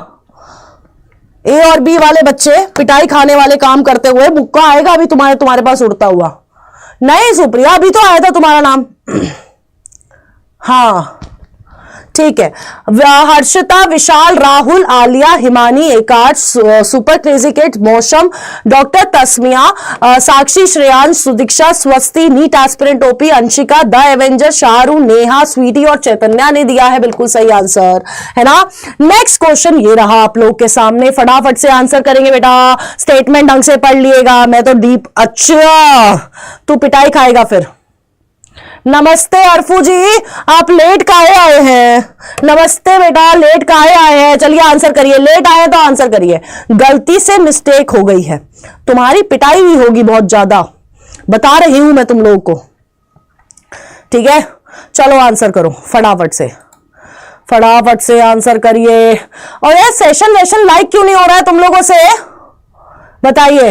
ए और बी वाले बच्चे पिटाई खाने वाले काम करते हुए, बुक्का आएगा अभी तुम्हारे पास उड़ता हुआ। नहीं सुप्रिया, अभी तो आया था तुम्हारा नाम। हाँ ठीक है। Harshita, Vishal, Rahul, Alia, Himani, Akash, super crazy kid, Mausam, doctor Tasmiya, Sakshi, Shreyansh, Sudiksha, Swasti, NEET aspirant OP, Anshika, the avenger, Shahrukh, Neha, Sweety और चैतन्या ने दिया है बिल्कुल सही आंसर, है ना। नेक्स्ट क्वेश्चन ये रहा आप लोग के सामने, फटाफट से आंसर करेंगे बेटा, स्टेटमेंट ढंग से पढ़ लिएगा, मैं तो डीप। अच्छा तू पिटाई खाएगा फिर। नमस्ते अर्फू जी, आप लेट काहे आए हैं? नमस्ते बेटा, लेट काहे आए हैं? चलिए आंसर करिए, लेट आए तो आंसर करिए। गलती से मिस्टेक हो गई है, तुम्हारी पिटाई भी होगी बहुत ज्यादा, बता रही हूं मैं तुम लोगों को, ठीक है। चलो आंसर करो फटाफट से, फटाफट से आंसर करिए। और यार सेशन वेशन लाइक क्यों नहीं हो रहा है तुम लोगों से? बताइए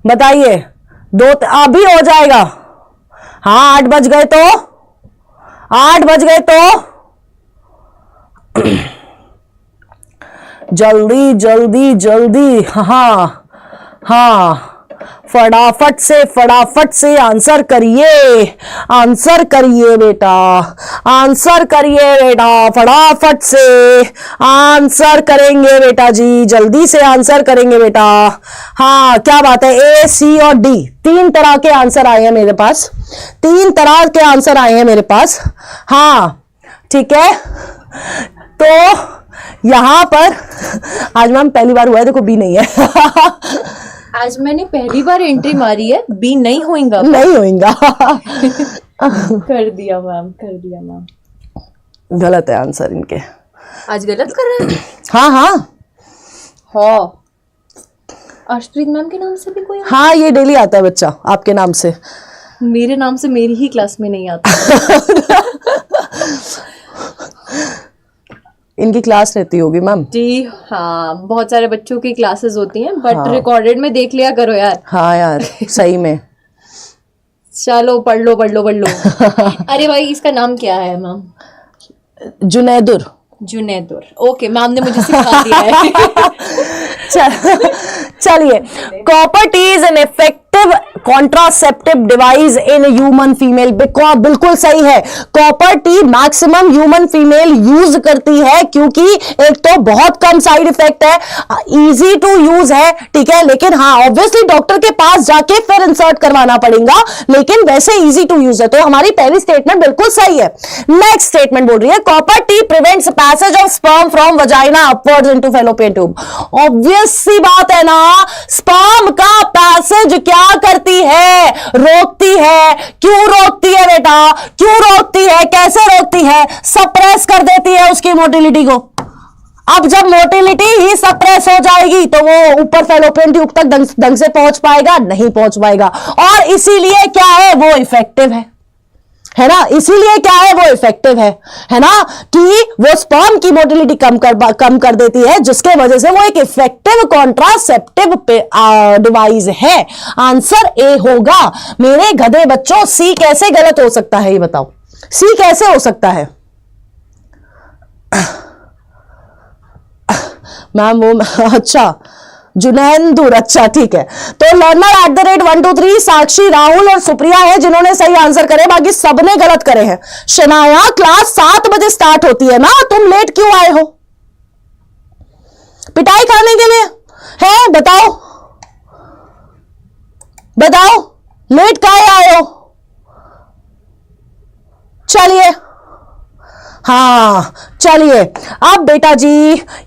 बताइए। दो अभी हो जाएगा। हाँ 8 बज गए तो, 8 बज गए तो जल्दी जल्दी जल्दी। हाँ हाँ फटाफट से आंसर करिए, आंसर करिए बेटा, आंसर करिए बेटा, फटाफट से आंसर करेंगे बेटा जी, जल्दी से आंसर करेंगे बेटा। हाँ क्या बात है, ए, सी और डी 3 तरह के आंसर आए हैं मेरे पास, 3 तरह के आंसर आए हैं मेरे पास। हाँ ठीक है, तो यहां पर आज मैम पहली बार हुआ है, देखो बी नहीं है आज मैंने पहली बार एंट्री मारी है, बी नहीं होएगा, नहीं होएगा कर दिया मैम, कर दिया मैम। गलत है आंसर इनके, आज गलत कर रहे हैं। हाँ हाँ हाँ अर्शप्रीत मैम के नाम से भी कोई? हाँ ये डेली आता है बच्चा आपके नाम से, मेरे नाम से मेरी ही क्लास में नहीं आता इनकी क्लास रहती होगी मैम जी। हाँ बहुत सारे बच्चों की क्लासेस होती हैं, बट रिकॉर्डेड में देख लिया करो यार। हाँ यार सही में चलो पढ़ लो पढ़ लो पढ़ लो अरे भाई इसका नाम क्या है मैम? जुनैदुर। जुनैदुर, ओके मैम ने मुझे सिखा दिया है चलिए, copper T is an effective contraceptive device in human female. बिल्कुल सही है, copper T maximum human female use करती है, क्योंकि एक तो बहुत कम साइड इफेक्ट है, इजी टू यूज है, ठीक है। लेकिन हाँ ऑब्वियसली डॉक्टर के पास जाके फिर इंसर्ट करवाना पड़ेगा, लेकिन वैसे इजी टू यूज है। तो हमारी पहली स्टेटमेंट बिल्कुल सही है। नेक्स्ट स्टेटमेंट बोल रही है, copper T prevents passage of sperm from vagina upwards into fallopian tube. Obvious सी बात है ना, स्पर्म का पैसेज क्या करती है? रोकती है। क्यों रोकती है बेटा? क्यों रोकती है? कैसे रोकती है? सप्रेस कर देती है उसकी मोटिलिटी को। अब जब मोटिलिटी ही सप्रेस हो जाएगी तो वो ऊपर फैलोपियन ट्यूब तक ढंग से पहुंच पाएगा? नहीं पहुंच पाएगा। और इसीलिए क्या है, वो इफेक्टिव है ना, इसीलिए क्या है, वो इफेक्टिव है ना, कि वो स्पर्म की मोटिलिटी कम कर देती है, जिसके वजह से वो एक इफेक्टिव कॉन्ट्रासेप्टिव डिवाइस है। आंसर ए होगा मेरे गधे बच्चों। सी कैसे गलत हो सकता है ये बताओ, सी कैसे हो सकता है? मैम वो अच्छा जुनैदुर, अच्छा ठीक है। तो लर्नर @123 साक्षी, राहुल और सुप्रिया है जिन्होंने सही आंसर करे, बाकी सबने गलत करे हैं। शनाया क्लास 7 बजे स्टार्ट होती है ना, तुम लेट क्यों आए हो? पिटाई खाने के लिए है? बताओ बताओ, लेट काहे आए हो? चलिए हाँ चलिए, अब बेटा जी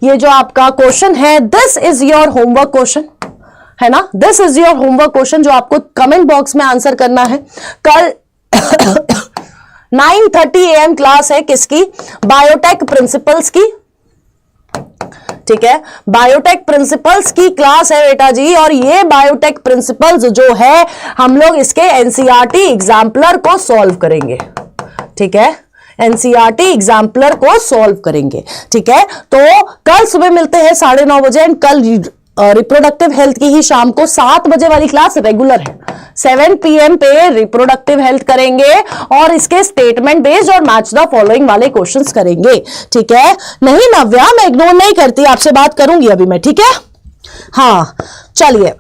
ये जो आपका क्वेश्चन है, this is your homework question, है ना, this is your homework question जो आपको कमेंट बॉक्स में आंसर करना है। कल 9:30 AM क्लास है किसकी? बायोटेक प्रिंसिपल्स की, ठीक है। बायोटेक प्रिंसिपल्स की क्लास है बेटा जी, और ये बायोटेक प्रिंसिपल्स जो है हम लोग इसके एनसीईआरटी एग्जाम्पलर को सॉल्व करेंगे, ठीक है। एनसीईआरटी एग्जाम्पलर को सॉल्व करेंगे, ठीक है। तो कल सुबह मिलते हैं 9:30 बजे, एंड कल रिप्रोडक्टिव हेल्थ की ही शाम को 7 बजे वाली क्लास रेगुलर है। 7 PM पे रिप्रोडक्टिव हेल्थ करेंगे और इसके स्टेटमेंट बेस्ड और मैच द फॉलोइंग वाले क्वेश्चंस करेंगे, ठीक है। नहीं नव्या, मैं इग्नोर नहीं करती, आपसे बात करूंगी अभी मैं, ठीक है। हाँ चलिए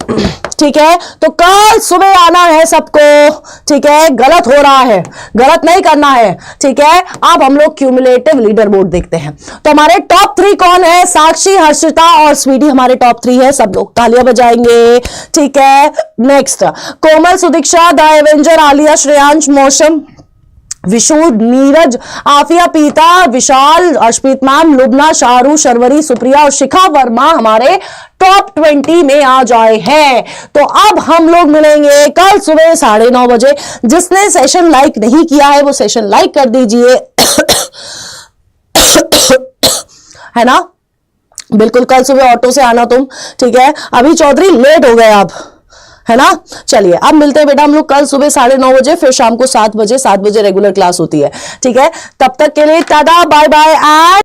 ठीक है, तो कल सुबह आना है सबको, ठीक है, गलत हो रहा है, गलत नहीं करना है, ठीक है। अब हम लोग क्यूमुलेटिव लीडर बोर्ड देखते हैं। तो हमारे टॉप 3 कौन है? साक्षी, हर्षिता और स्वीटी हमारे टॉप 3 है, सब लोग तालियां बजाएंगे, ठीक है। Next, Komal, Sudiksha, the Avenger, Alia, Shreyansh, मौसम, विशु, नीरज, आफिया, पीता, विशाल, अर्शप्रीत मैम, लुबना, शाहरू, शर्वरी, सुप्रिया और शिखा वर्मा हमारे टॉप 20 में आ जाए हैं। तो अब हम लोग मिलेंगे कल सुबह 9:30 बजे। जिसने सेशन लाइक नहीं किया है वो सेशन लाइक कर दीजिए है ना, बिल्कुल कल सुबह ऑटो से आना तुम, ठीक है। अभी चौधरी लेट हो गए आप, है ना। चलिए अब मिलते हैं बेटा हम लोग कल सुबह 9:30 बजे, फिर शाम को 7 बजे रेगुलर क्लास होती है, ठीक है। तब तक के लिए टाटा, बाय बाय एंड